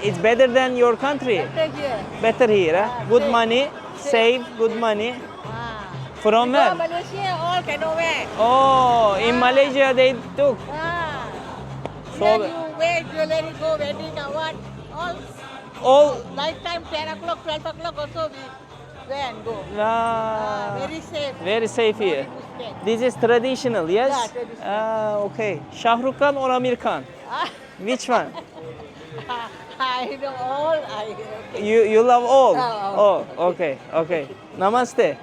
It's better than your country. Better here. Better here, huh? Good money, save good money. From Go where? Malaysia, all cannot wear. Oh, in Malaysia they took. So- Then you wear jewelry, go wedding or what? All Lifetime 10 o'clock, 12 o'clock also we wear and go. Very safe. very safe here. No mistake. This is traditional, yes? Yeah, traditional. Ah, okay. Shah Rukh Khan or Amir Khan? Which one? I know all. Okay. You love all? Yeah, Oh, okay. Namaste.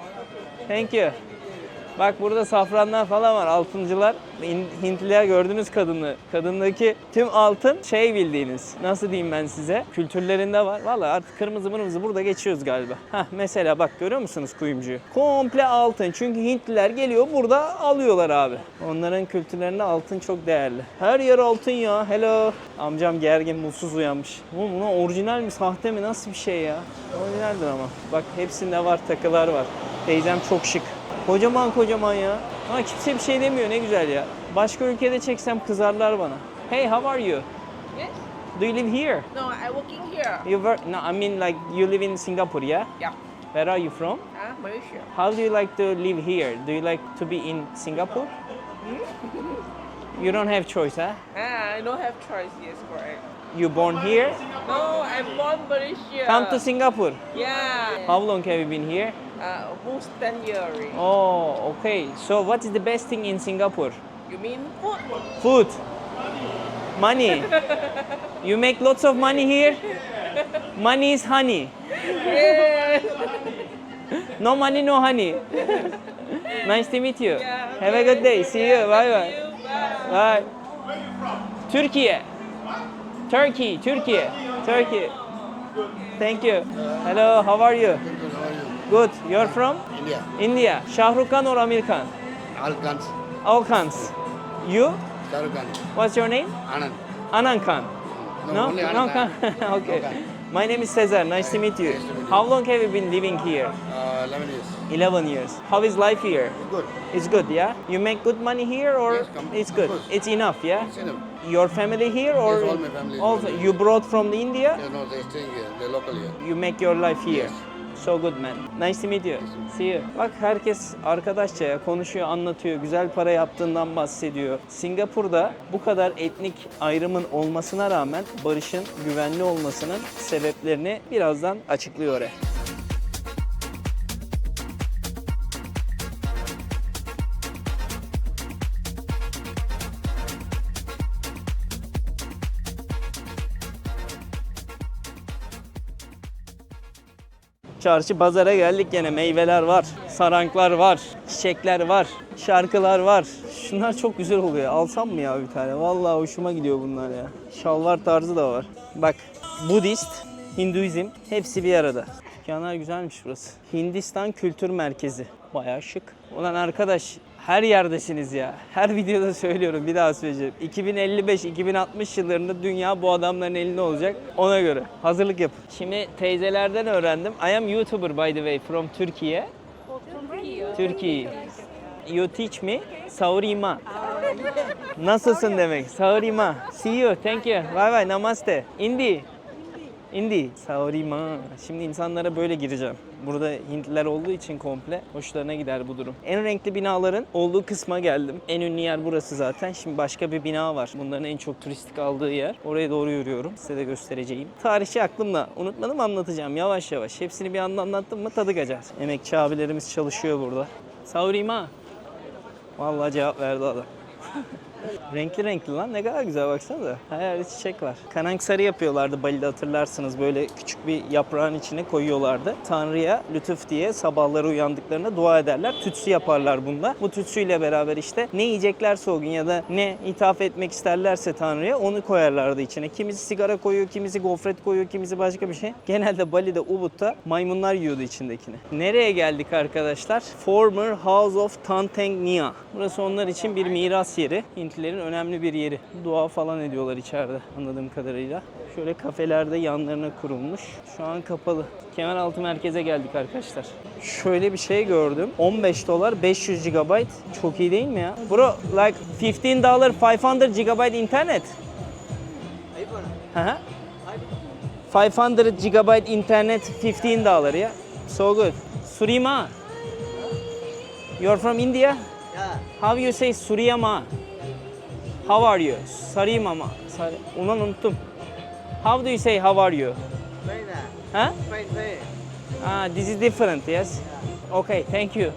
Thank you. Bak burada safranlar falan var, altıncılar. Hintliler gördünüz kadını. Kadındaki tüm altın bildiğiniz. Nasıl diyeyim ben size? Kültürlerinde var. Vallahi artık kırmızı burada geçiyoruz galiba. Mesela bak görüyor musunuz kuyumcuyu? Komple altın. Çünkü Hintliler geliyor burada alıyorlar abi. Onların kültürlerinde altın çok değerli. Her yer altın ya. Hello. Amcam gergin, mutsuz uyanmış. Oğlum buna orijinal mi, sahte mi? Nasıl bir şey ya? Orijinaldir ama. Bak hepsinde var, takılar var. Teyzem çok şık. Kocaman ya. Ama kimse bir şey demiyor, ne güzel ya. Başka ülkede çeksem kızarlar bana. Hey, how are you? Yes? Do you live here? No, I'm working here. You work? No, I mean like you live in Singapore, yeah? Yeah. Where are you from? Malaysia. How do you like to live here? Do you like to be in Singapore? You don't have choice, huh? I don't have choice. Yes, correct. You born here? No, I'm born Malaysia. Come to Singapore. Yeah. How long have you been here? Almost 10 years already. Oh, okay. So what is the best thing in Singapore? You mean food? Food. Money. You make lots of money here? Money is honey. Yes. No money, no honey. Nice to meet you. Yeah, Have a good day. See you. Bye bye. Bye. Türkiye. Turkey. Thank you. Hello, how are you? Good. You're from? India. Shah Rukh Khan or Amir Khan? All guns. All Khans. You? Shah Rukh Khan. What's your name? Anand. Anand Khan. No, only Anand No Khan. Khan. Okay. No Khan. My name is Cesar. Nice to meet you. Nice to meet you. How long have you been living here? 11 years. 11 years. How is life here? Good. It's good, yeah? You make good money here or Yes, it's good? of course. It's enough, yeah? It's enough. Your family here or Yes, all my family is all from you brought from the India? Yeah, no, they're staying here. They're local here. You make your life here. Yes. So good man. Nice to meet you. See you. Bak herkes arkadaşça ya, konuşuyor, anlatıyor, güzel para yaptığından bahsediyor. Singapur'da bu kadar etnik ayrımın olmasına rağmen barışın güvenli olmasının sebeplerini birazdan açıklıyor oraya. Çarşı pazara geldik gene. Meyveler var, saranklar var, çiçekler var, şarkılar var. Şunlar çok güzel oluyor. Alsam mı ya bir tane? Vallahi hoşuma gidiyor bunlar ya. Şalvar tarzı da var. Bak, Budist, Hinduizm hepsi bir arada. Dükkanlar güzelmiş burası. Hindistan Kültür Merkezi. Bayağı şık. Ulan arkadaş, her yerdesiniz ya. Her videoda söylüyorum, bir daha söyleyeceğim. 2055-2060 yıllarında dünya bu adamların elinde olacak. Ona göre hazırlık yapın. Şimdi teyzelerden öğrendim. I am YouTuber by the way from Turkey. Turkey. You teach me Saurima. Nasılsın demek? Saurima. See you. Thank you. Bye bye. Namaste. Hindi. Saurima. Şimdi insanlara böyle gireceğim. Burada Hintliler olduğu için komple hoşlarına gider bu durum. En renkli binaların olduğu kısma geldim. En ünlü yer burası zaten. Şimdi başka bir bina var. Bunların en çok turistik aldığı yer. Oraya doğru yürüyorum. Size de göstereceğim. Tarihçi aklımda. Unutmadım, anlatacağım yavaş yavaş. Hepsini bir anda anlattım mı tadı kaçar. Emekçi abilerimiz çalışıyor burada. Saurima. Vallahi cevap verdi adam. Renkli renkli lan, ne kadar güzel, baksanıza. Her yerde çiçek var. Kanaksarı yapıyorlardı Bali'de, hatırlarsınız. Böyle küçük bir yaprağın içine koyuyorlardı. Tanrı'ya lütuf diye sabahları uyandıklarında dua ederler. Tütsü yaparlar bunda. Bu tütsüyle beraber işte ne yiyeceklerse o gün ya da ne ithaf etmek isterlerse Tanrı'ya onu koyarlardı içine. Kimisi sigara koyuyor, kimisi gofret koyuyor, kimisi başka bir şey. Genelde Bali'de, Ubud'da maymunlar yiyordu içindekini. Nereye geldik arkadaşlar? Former House of Tanteng Nia. Burası onlar için bir miras yeri. Hintlilerin önemli bir yeri. Dua falan ediyorlar içeride anladığım kadarıyla. Şöyle kafelerde yanlarına kurulmuş. Şu an kapalı. Kemeraltı merkeze geldik arkadaşlar. Şöyle bir şey gördüm. $15 500 GB. Çok iyi değil mi ya? Bro, like $15 500 GB internet. Hı. 500 GB internet $15 ya. So good. Surima. You're from India? Yeah. How you say Suriyama? How are you? Sarimama. Ulan unuttum. How do you say how are you? Huh? Ah, this is different, yes? Okay, thank you.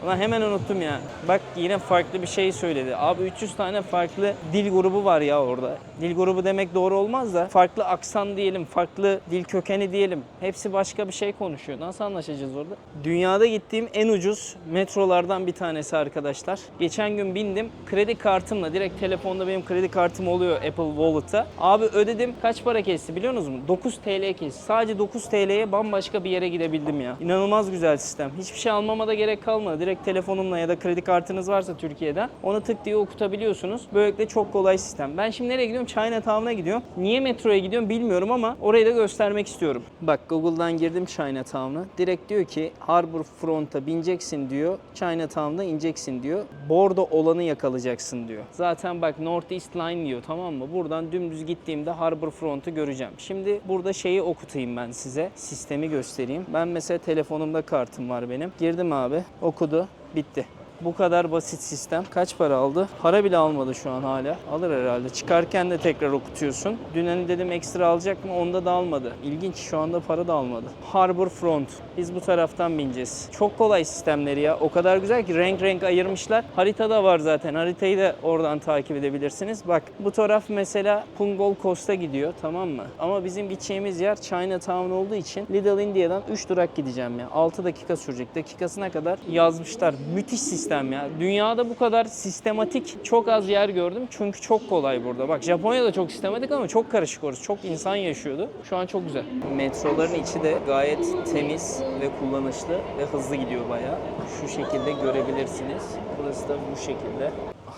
Ulan hemen unuttum ya. Bak yine farklı bir şey söyledi. Abi 300 tane farklı dil grubu var ya orada. Dil grubu demek doğru olmaz da farklı aksan diyelim, farklı dil kökeni diyelim. Hepsi başka bir şey konuşuyor. Nasıl anlaşacağız orada? Dünyada gittiğim en ucuz metrolardan bir tanesi arkadaşlar. Geçen gün bindim. Kredi kartımla, direkt telefonda benim kredi kartım oluyor Apple Wallet'ta. Abi ödedim. Kaç para kesti biliyor musunuz? 9 TL kesti. Sadece 9 TL'ye bambaşka bir yere gidebildim ya. İnanılmaz güzel sistem. Hiçbir şey almama da gerek kalmadı. Direkt telefonumla ya da kredi kartınız varsa Türkiye'den onu tık diye okutabiliyorsunuz. Böylelikle çok kolay sistem. Ben şimdi nereye gidiyorum? Chinatown'a gidiyorum. Niye metroya gidiyorum bilmiyorum ama orayı da göstermek istiyorum. Bak Google'dan girdim Chinatown'a. Direkt diyor ki Harbor Front'a bineceksin diyor. Chinatown'da ineceksin diyor. Bordo olanı yakalayacaksın diyor. Zaten bak North East Line diyor, tamam mı? Buradan dümdüz gittiğimde Harbor Front'u göreceğim. Şimdi burada şeyi okutayım ben size. Sistemi göstereyim. Ben mesela telefonumda kartım var benim. Girdim abi. Okudu. Bitti. Bu kadar basit sistem. Kaç para aldı? Para bile almadı şu an hala. Alır herhalde. Çıkarken de tekrar okutuyorsun. Dün hani dedim ekstra alacak mı? Onda da almadı. İlginç. Şu anda para da almadı. Harbor Front. Biz bu taraftan bineceğiz. Çok kolay sistemleri ya. O kadar güzel ki renk renk ayırmışlar. Harita da var zaten. Haritayı da oradan takip edebilirsiniz. Bak bu taraf mesela Punggol Coast'a gidiyor. Tamam mı? Ama bizim gideceğimiz yer Chinatown olduğu için Little India'dan 3 durak gideceğim ya. 6 dakika sürecek. Dakikasına kadar yazmışlar. Müthiş sistem ya. Dünyada bu kadar sistematik çok az yer gördüm. Çünkü çok kolay burada. Bak Japonya'da çok sistematik ama çok karışık orası. Çok insan yaşıyordu. Şu an çok güzel. Metroların içi de gayet temiz ve kullanışlı ve hızlı gidiyor bayağı. Şu şekilde görebilirsiniz. Burası da bu şekilde.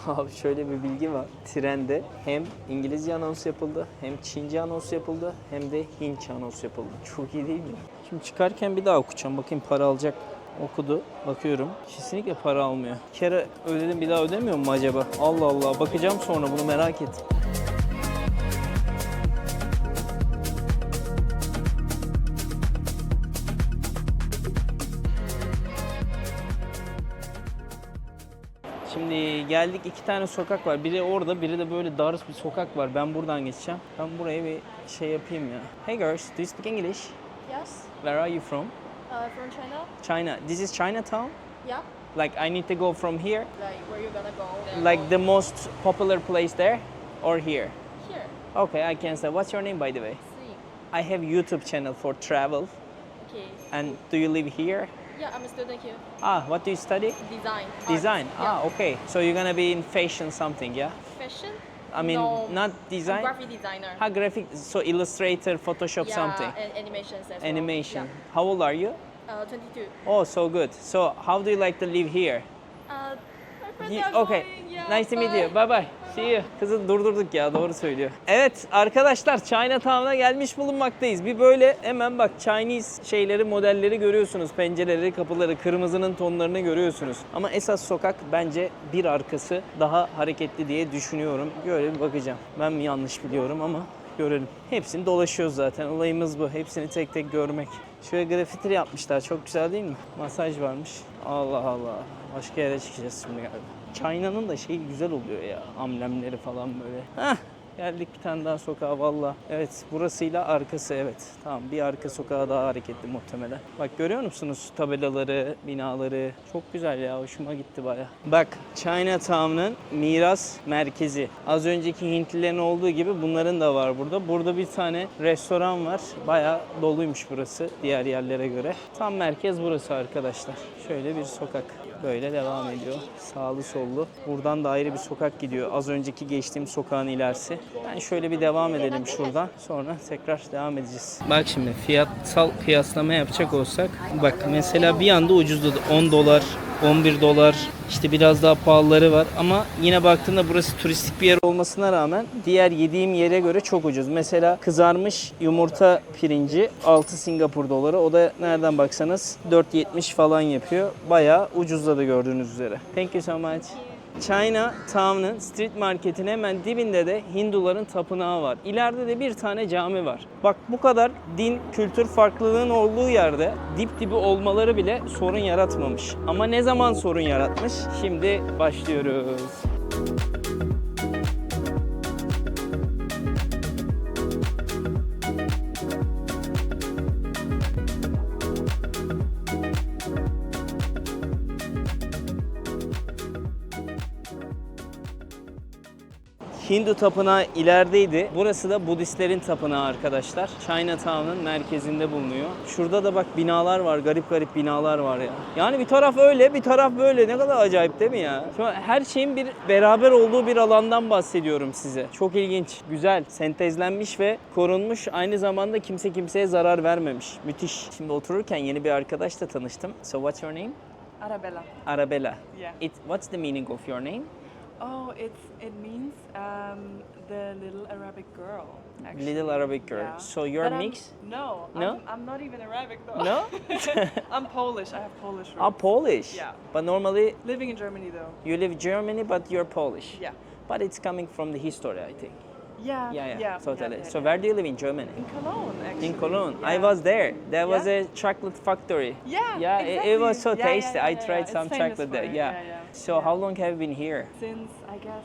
Abi şöyle bir bilgi var. Trende hem İngilizce anons yapıldı, hem Çince anons yapıldı, hem de Hintçe anons yapıldı. Çok iyi değil mi? Şimdi çıkarken bir daha okuyacağım. Bakayım para alacak. Okudu. Bakıyorum. Kesinlikle para almıyor. Bir kere ödedim, bir daha ödemiyor mu acaba? Allah Allah. Bakacağım sonra, bunu merak ettim. Şimdi geldik, 2 tane sokak var. Biri orada, biri de böyle dar bir sokak var. Ben buradan geçeceğim. Ben buraya bir şey yapayım ya. Hey girls, do you speak English? Yes. Where are you from? From China? China. This is Chinatown? Yeah. Like I need to go from here? Like where you gonna go? Like the most popular place there or here? Here. Okay, I can say. What's your name by the way? See. I have YouTube channel for travel. Okay. And do you live here? Yeah, I'm a student here. Ah, what do you study? Design. Design. Art. Yeah. Ah, okay. So you're gonna be in fashion something, yeah? Fashion? I mean, No. not I'm design. graphic designer. Ha, graphic. So Illustrator, Photoshop, Yeah, something. and animations as well. Animation. Yeah. How old are you? 22. Oh, so good. So how do you like to live here? My friends Ye- are Okay. going. Yeah, Nice to meet bye. you. Bye bye. See you. Kızı durdurduk ya, doğru söylüyor. Evet arkadaşlar, Chinatown'a gelmiş bulunmaktayız. Bir böyle hemen bak, Chinese şeyleri, modelleri görüyorsunuz. Pencereleri, kapıları, kırmızının tonlarını görüyorsunuz. Ama esas sokak bence bir arkası daha hareketli diye düşünüyorum. Böyle bir bakacağım. Ben mi yanlış biliyorum ama görelim. Hepsini dolaşıyoruz zaten. Olayımız bu. Hepsini tek tek görmek. Şöyle grafiti yapmışlar. Çok güzel değil mi? Masaj varmış. Allah Allah. Başka yere çıkacağız şimdi galiba. China'nın da şeyi güzel oluyor ya. Amblemleri falan böyle. Heh. Geldik bir tane daha sokağa valla. Evet, burasıyla arkası, evet. Tamam, bir arka sokağa daha hareketli muhtemelen. Bak görüyor musunuz tabelaları, binaları? Çok güzel ya, hoşuma gitti baya. Bak, Chinatown'ın miras merkezi. Az önceki Hintlilerin olduğu gibi bunların da var burada. Burada bir tane restoran var. Baya doluymuş burası diğer yerlere göre. Tam merkez burası arkadaşlar. Şöyle bir sokak. Böyle devam ediyor. Sağlı sollu. Buradan da ayrı bir sokak gidiyor. Az önceki geçtiğim sokağın ilerisi. Ben şöyle bir devam edelim şuradan. Sonra tekrar devam edeceğiz. Bak şimdi fiyatsal kıyaslama yapacak olsak. Bak mesela bir anda ucuzladı. 10 dolar, 11 dolar. İşte biraz daha pahalıları var ama yine baktığında burası turistik bir yer olmasına rağmen diğer yediğim yere göre çok ucuz. Mesela kızarmış yumurta pirinci 6 Singapur doları. O da nereden baksanız 4.70 falan yapıyor. Bayağı ucuzladı gördüğünüz üzere. Thank you so much. Chinatown'ın street marketin hemen dibinde de Hinduların tapınağı var. İleride de bir tane cami var. Bak bu kadar din, kültür farklılığının olduğu yerde dip dibi olmaları bile sorun yaratmamış. Ama ne zaman sorun yaratmış? Şimdi başlıyoruz. Hindu tapınağı ilerideydi. Burası da Budistlerin tapınağı arkadaşlar. Chinatown'ın merkezinde bulunuyor. Şurada da bak binalar var. Garip garip binalar var ya. Yani bir taraf öyle, bir taraf böyle. Ne kadar acayip değil mi ya? Şu an her şeyin bir beraber olduğu bir alandan bahsediyorum size. Çok ilginç, güzel, sentezlenmiş ve korunmuş. Aynı zamanda kimse kimseye zarar vermemiş. Müthiş. Şimdi otururken yeni bir arkadaşla tanıştım. So what's your name? Arabella. Arabella. Yeah. What's the meaning of your name? Oh, it means the little Arabic girl. Actually. Little Arabic girl. Yeah. So you're But mixed? No. No? I'm not even Arabic though. No? I'm Polish. I have Polish roots. Ah, Polish. Yeah. But normally Living in Germany though. you live in Germany, but you're Polish. Yeah. But it's coming from the history, I think. Yeah. Yeah, totally. yeah, So yeah. where do you live in Germany? In Cologne, actually. In Cologne. Yeah. I was there. There was Yeah? a chocolate factory. Yeah. Yeah, exactly. it was so Yeah, tasty. yeah, I yeah, tried yeah. some It's famous chocolate for there. it. Yeah. Yeah. So how long have you been here? Since I guess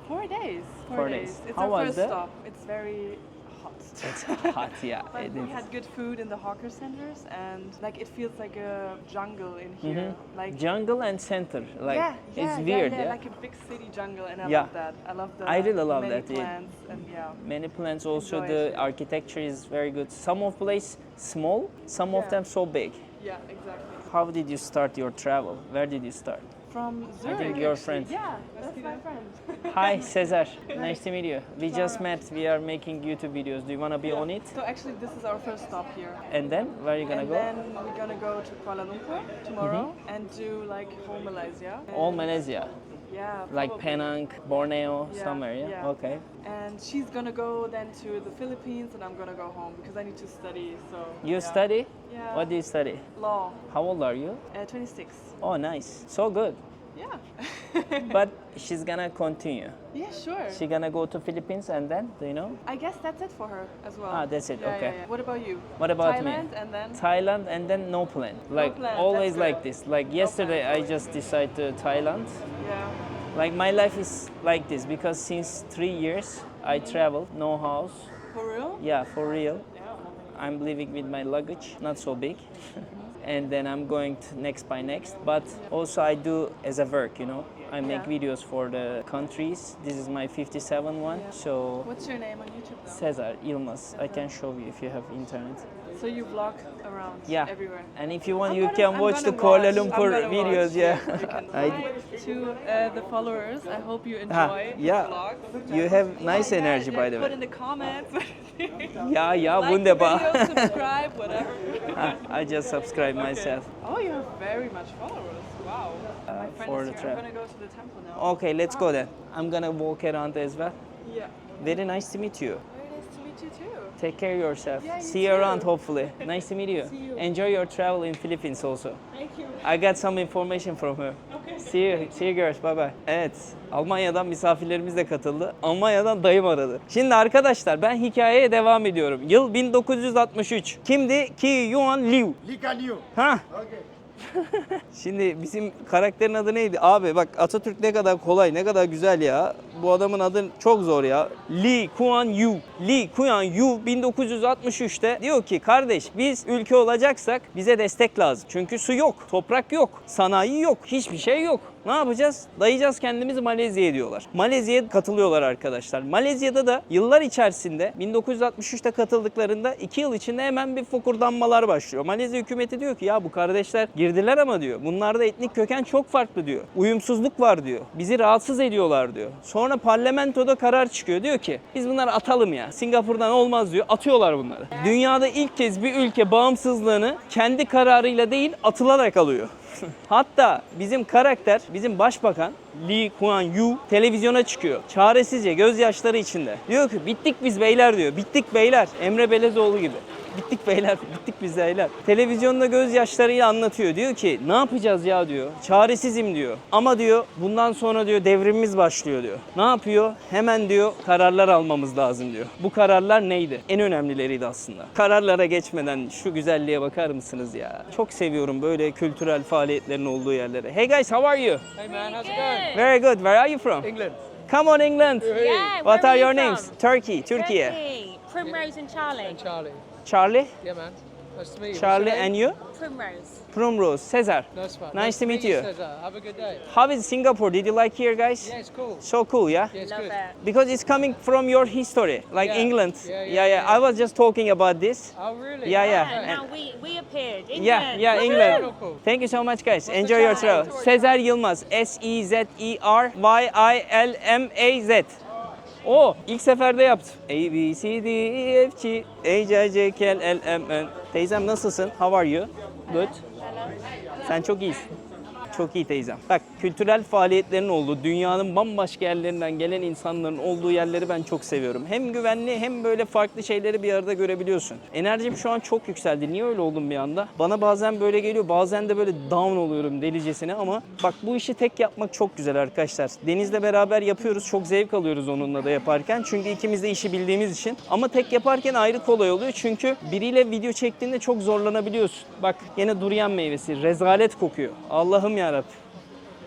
4 days. 4 days. It's How our was first that? stop. It's very hot. It's hot, yeah. But It we is. had good food in the hawker centers, and like it feels like a jungle in here. Like Jungle and center. Like yeah, it's yeah, weird, yeah, yeah. like a big city jungle, and I Yeah. love that. I love the I really love many that, yeah. plants and yeah. Many plants, also Enjoy the it. architecture is very good. Some of place small, some of Yeah. them so big. Yeah, exactly. How did you start your travel? Where did you start? From Zurich. think your actually. friend. Yeah, that's my friend. Hi, Cesar. Nice to meet you. We just met. We are making YouTube videos. Do you want to be on it? So actually, this is our first stop here. And then, where are you gonna And go? then we're gonna go to Kuala Lumpur tomorrow and do like whole Malaysia. All And- Malaysia. Yeah. Like probably. Penang, Borneo, Yeah, somewhere, yeah? yeah. Okay. And she's gonna go then to the Philippines, and I'm gonna go home because I need to study. So You yeah. study? Yeah. What do you study? Law. How old are you? 26. Oh, nice. So good. Yeah. But she's gonna continue. Yeah, sure. She's gonna go to Philippines and then, do you know? I guess that's it for her as well. Ah, that's it, Yeah, okay. Yeah, yeah. What about you? What about me? Thailand and then. Thailand and then no plan. Like plan, always that's like good. this. Like yesterday I just decided to Thailand. Yeah. Like my life is like this because since 3 years I travel, no house. For real? Yeah, for real. Yeah. I'm living with my luggage, not so big. And then I'm going to next by next. But also I do as a work, you know. I make Yeah. videos for the countries. This is my 57 one. Yeah. So What's your name on YouTube though? Cesar Yılmaz. I can show you if you have internet. So you vlog around Yeah. everywhere. And if you want, I'm you gonna- can I'm watch the gonna Kuala watch. Lumpur I'm gonna videos. watch. Yeah. You can I to the followers. I hope you enjoy Ha, the yeah. vlog. You have nice energy, by the Put way. in the comments. Yeah, yeah, like the wunderbar. video, subscribe, whatever. I just subscribe myself. Oh, you have very much followers. Wow. My friend for is the here. trap. I'm gonna go to the temple now. Okay, let's go then. I'm gonna walk around as well. Yeah. Very nice to meet you. Very nice to meet you too. Take care of yourself. Yeah, you See you around too. hopefully. Nice to meet you. See you. Enjoy your travel in Philippines also. Thank you. I got some information from her. Okay. See you girls. Bye bye. Evet. Almanya'dan misafirlerimiz de katıldı. Almanya'dan dayım aradı. Şimdi arkadaşlar ben hikayeye devam ediyorum. Yıl 1963. Kimdi? Ki Yuan Liu. Ha? Şimdi bizim karakterin adı neydi? Abi bak Atatürk ne kadar kolay, ne kadar güzel ya. Bu adamın adı çok zor ya. Lee Kuan Yew. Lee Kuan Yew 1963'te diyor ki kardeş biz ülke olacaksak bize destek lazım. Çünkü su yok, toprak yok, sanayi yok, hiçbir şey yok. Ne yapacağız? Dayayacağız kendimizi Malezya'ya diyorlar. Malezya'ya katılıyorlar arkadaşlar. Malezya'da da yıllar içerisinde 1963'te katıldıklarında 2 yıl içinde hemen bir fokurdanmalar başlıyor. Malezya hükümeti diyor ki ya bu kardeşler girdiler ama diyor. Bunlarda etnik köken çok farklı diyor. Uyumsuzluk var diyor. Bizi rahatsız ediyorlar diyor. Sonra parlamentoda karar çıkıyor. Diyor ki biz bunları atalım ya. Singapur'dan olmaz diyor. Atıyorlar bunları. Dünyada ilk kez bir ülke bağımsızlığını kendi kararıyla değil atılarak alıyor. Hatta bizim karakter, bizim başbakan Lee Kuan Yew televizyona çıkıyor. Çaresizce, gözyaşları içinde. Diyor ki bittik biz beyler diyor. Bittik beyler. Emre Belezoğlu gibi. Bittik beyler, bittik biz beyler. Televizyonda gözyaşlarıyla anlatıyor. Diyor ki ne yapacağız ya diyor. Çaresizim diyor. Ama diyor bundan sonra diyor devrimimiz başlıyor diyor. Ne yapıyor? Hemen diyor kararlar almamız lazım diyor. Bu kararlar neydi? En önemlileriydi aslında. Kararlara geçmeden şu güzelliğe bakar mısınız ya? Çok seviyorum böyle kültürel faaliyetlerin olduğu yerleri. Hey guys, how are you? Hey man, how's it going? Very good. Where are you from? England. Come on England. Yeah, What where are your you names? from? Turkey, Turkey. Primrose and Charlie. And Charlie. Charlie, Yeah man. Nice to meet you. Charlie What's your and name? you? Primrose. Primrose, Cesar. Nice one. Nice to meet you. Cesar. Have a good day. How is Singapore? Did you like here, guys? Yeah, it's cool. So cool, yeah? Yeah, it's Love good. it. Because it's coming from your history, like Yeah. England. Yeah. I was just talking about this. Oh really? Yeah, yeah. And now we appeared. England. Yeah, Woohoo! England. Cool. Thank you so much, guys. What's Enjoy the your travel? travel. Sezer Yılmaz. Seryilmaz. O ilk seferde yaptı. A, B, C, D, E, F, G, H, I, J, K, L, M, N. Teyzem nasılsın? How are you? Good. Sen çok iyisin. Çok iyi teyzem. Bak kültürel faaliyetlerin olduğu, dünyanın bambaşka yerlerinden gelen insanların olduğu yerleri ben çok seviyorum. Hem güvenli hem böyle farklı şeyleri bir arada görebiliyorsun. Enerjim şu an çok yükseldi. Niye öyle oldum bir anda? Bana bazen böyle geliyor, bazen de böyle down oluyorum delicesine ama bak bu işi tek yapmak çok güzel arkadaşlar. Deniz'le beraber yapıyoruz. Çok zevk alıyoruz onunla da yaparken. Çünkü ikimiz de işi bildiğimiz için. Ama tek yaparken ayrı kolay oluyor. Çünkü biriyle video çektiğinde çok zorlanabiliyorsun. Bak yine durian meyvesi. Rezalet kokuyor. Allah'ım yarabbim.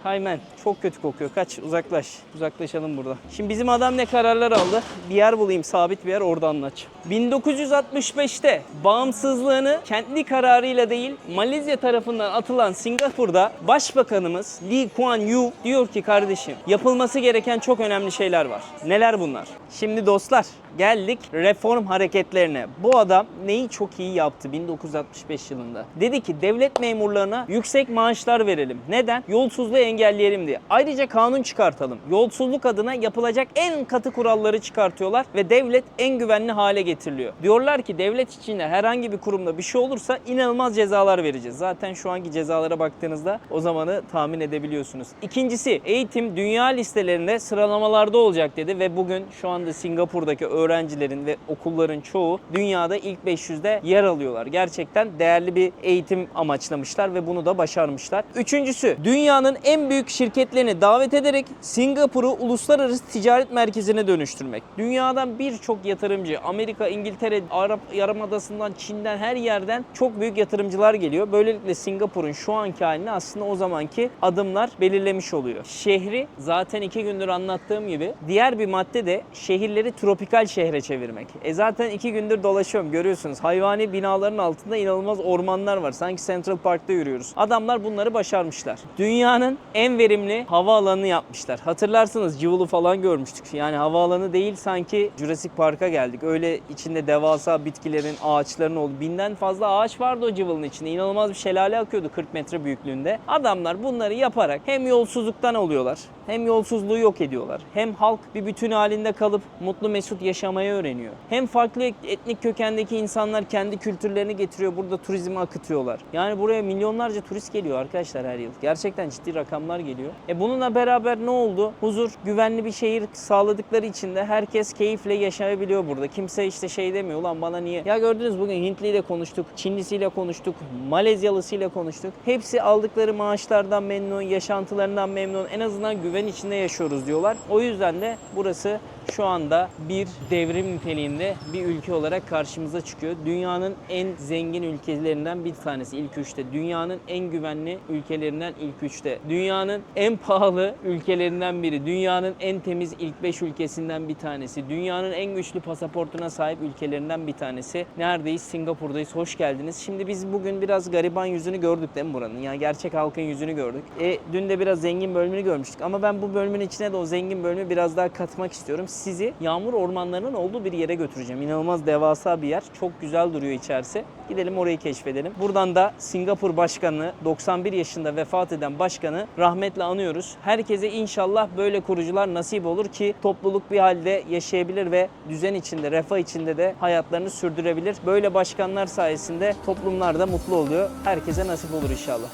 Haymen çok kötü kokuyor. Kaç uzaklaş. Uzaklaşalım burada. Şimdi bizim adam ne kararlar aldı? Bir yer bulayım, sabit bir yer, orada anlatacağım. 1965'te bağımsızlığını kendi kararıyla değil Malezya tarafından atılan Singapur'da Başbakanımız Lee Kuan Yew diyor ki kardeşim yapılması gereken çok önemli şeyler var. Neler bunlar? Şimdi dostlar geldik reform hareketlerine. Bu adam neyi çok iyi yaptı 1965 yılında? Dedi ki devlet memurlarına yüksek maaşlar verelim. Neden? Yolsuzluğu engelleyelim diye. Ayrıca kanun çıkartalım. Yolsuzluk adına yapılacak en katı kuralları çıkartıyorlar ve devlet en güvenli hale getiriliyor. Diyorlar ki devlet içinde herhangi bir kurumda bir şey olursa inanılmaz cezalar vereceğiz. Zaten şu anki cezalara baktığınızda o zamanı tahmin edebiliyorsunuz. İkincisi eğitim dünya listelerinde sıralamalarda olacak dedi ve bugün şu anda Singapur'daki öğrencilerin ve okulların çoğu dünyada ilk 500'de yer alıyorlar. Gerçekten değerli bir eğitim amaçlamışlar ve bunu da başarmışlar. Üçüncüsü dünyanın en büyük şirketlerini davet ederek Singapur'u uluslararası ticaret merkezine dönüştürmek. Dünyadan birçok yatırımcı, Amerika, İngiltere, Arap Yarımadası'ndan, Çin'den her yerden çok büyük yatırımcılar geliyor. Böylelikle Singapur'un şu anki halini aslında o zamanki adımlar belirlemiş oluyor. Şehri zaten 2 gündür anlattığım gibi diğer bir madde de şehirleri tropikal şehre çevirmek. Zaten 2 gündür dolaşıyorum görüyorsunuz. Hayvani binaların altında inanılmaz ormanlar var. Sanki Central Park'ta yürüyoruz. Adamlar bunları başarmışlar. Dünyanın en verimli havaalanını yapmışlar. Hatırlarsınız Cıvılı falan görmüştük. Yani havaalanı değil sanki Jurassic Park'a geldik. Öyle içinde devasa bitkilerin, ağaçların olduğu. 1000'den fazla ağaç vardı o Cıvılı'nın içinde. İnanılmaz bir şelale akıyordu 40 metre büyüklüğünde. Adamlar bunları yaparak hem yolsuzluktan oluyorlar, hem yolsuzluğu yok ediyorlar. Hem halk bir bütün halinde kalıp mutlu mesut yaşamayı öğreniyor. Hem farklı etnik kökendeki insanlar kendi kültürlerini getiriyor. Burada turizmi akıtıyorlar. Yani buraya milyonlarca turist geliyor arkadaşlar her yıl. Gerçekten ciddi rakamlar geliyor. Bununla beraber ne oldu? Huzur, güvenli bir şehir sağladıkları için de herkes keyifle yaşayabiliyor burada. Kimse işte şey demiyor, ulan bana niye? Ya gördünüz bugün Hintliyle konuştuk, Çinlisiyle konuştuk, Malezyalısıyla konuştuk. Hepsi aldıkları maaşlardan memnun, yaşantılarından memnun. En azından güven içinde yaşıyoruz diyorlar. O yüzden de burası şu anda bir devrim niteliğinde bir ülke olarak karşımıza çıkıyor. Dünyanın en zengin ülkelerinden bir tanesi ilk üçte. Dünyanın en güvenli ülkelerinden ilk üçte. Dünyanın en pahalı ülkelerinden biri. Dünyanın en temiz ilk 5 ülkesinden bir tanesi. Dünyanın en güçlü pasaportuna sahip ülkelerinden bir tanesi. Neredeyiz? Singapur'dayız. Hoş geldiniz. Şimdi biz bugün biraz gariban yüzünü gördük değil mi buranın? Yani gerçek halkın yüzünü gördük. Dün de biraz zengin bölümünü görmüştük. Ama ben bu bölümün içine de o zengin bölümü biraz daha katmak istiyorum. Sizi yağmur ormanlarının olduğu bir yere götüreceğim. İnanılmaz devasa bir yer. Çok güzel duruyor içerisi. Gidelim orayı keşfedelim. Buradan da Singapur Başkanı, 91 yaşında vefat eden başkanı rahmetle anıyoruz. Herkese inşallah böyle kurucular nasip olur ki topluluk bir halde yaşayabilir ve düzen içinde, refah içinde de hayatlarını sürdürebilir. Böyle başkanlar sayesinde toplumlar da mutlu oluyor. Herkese nasip olur inşallah.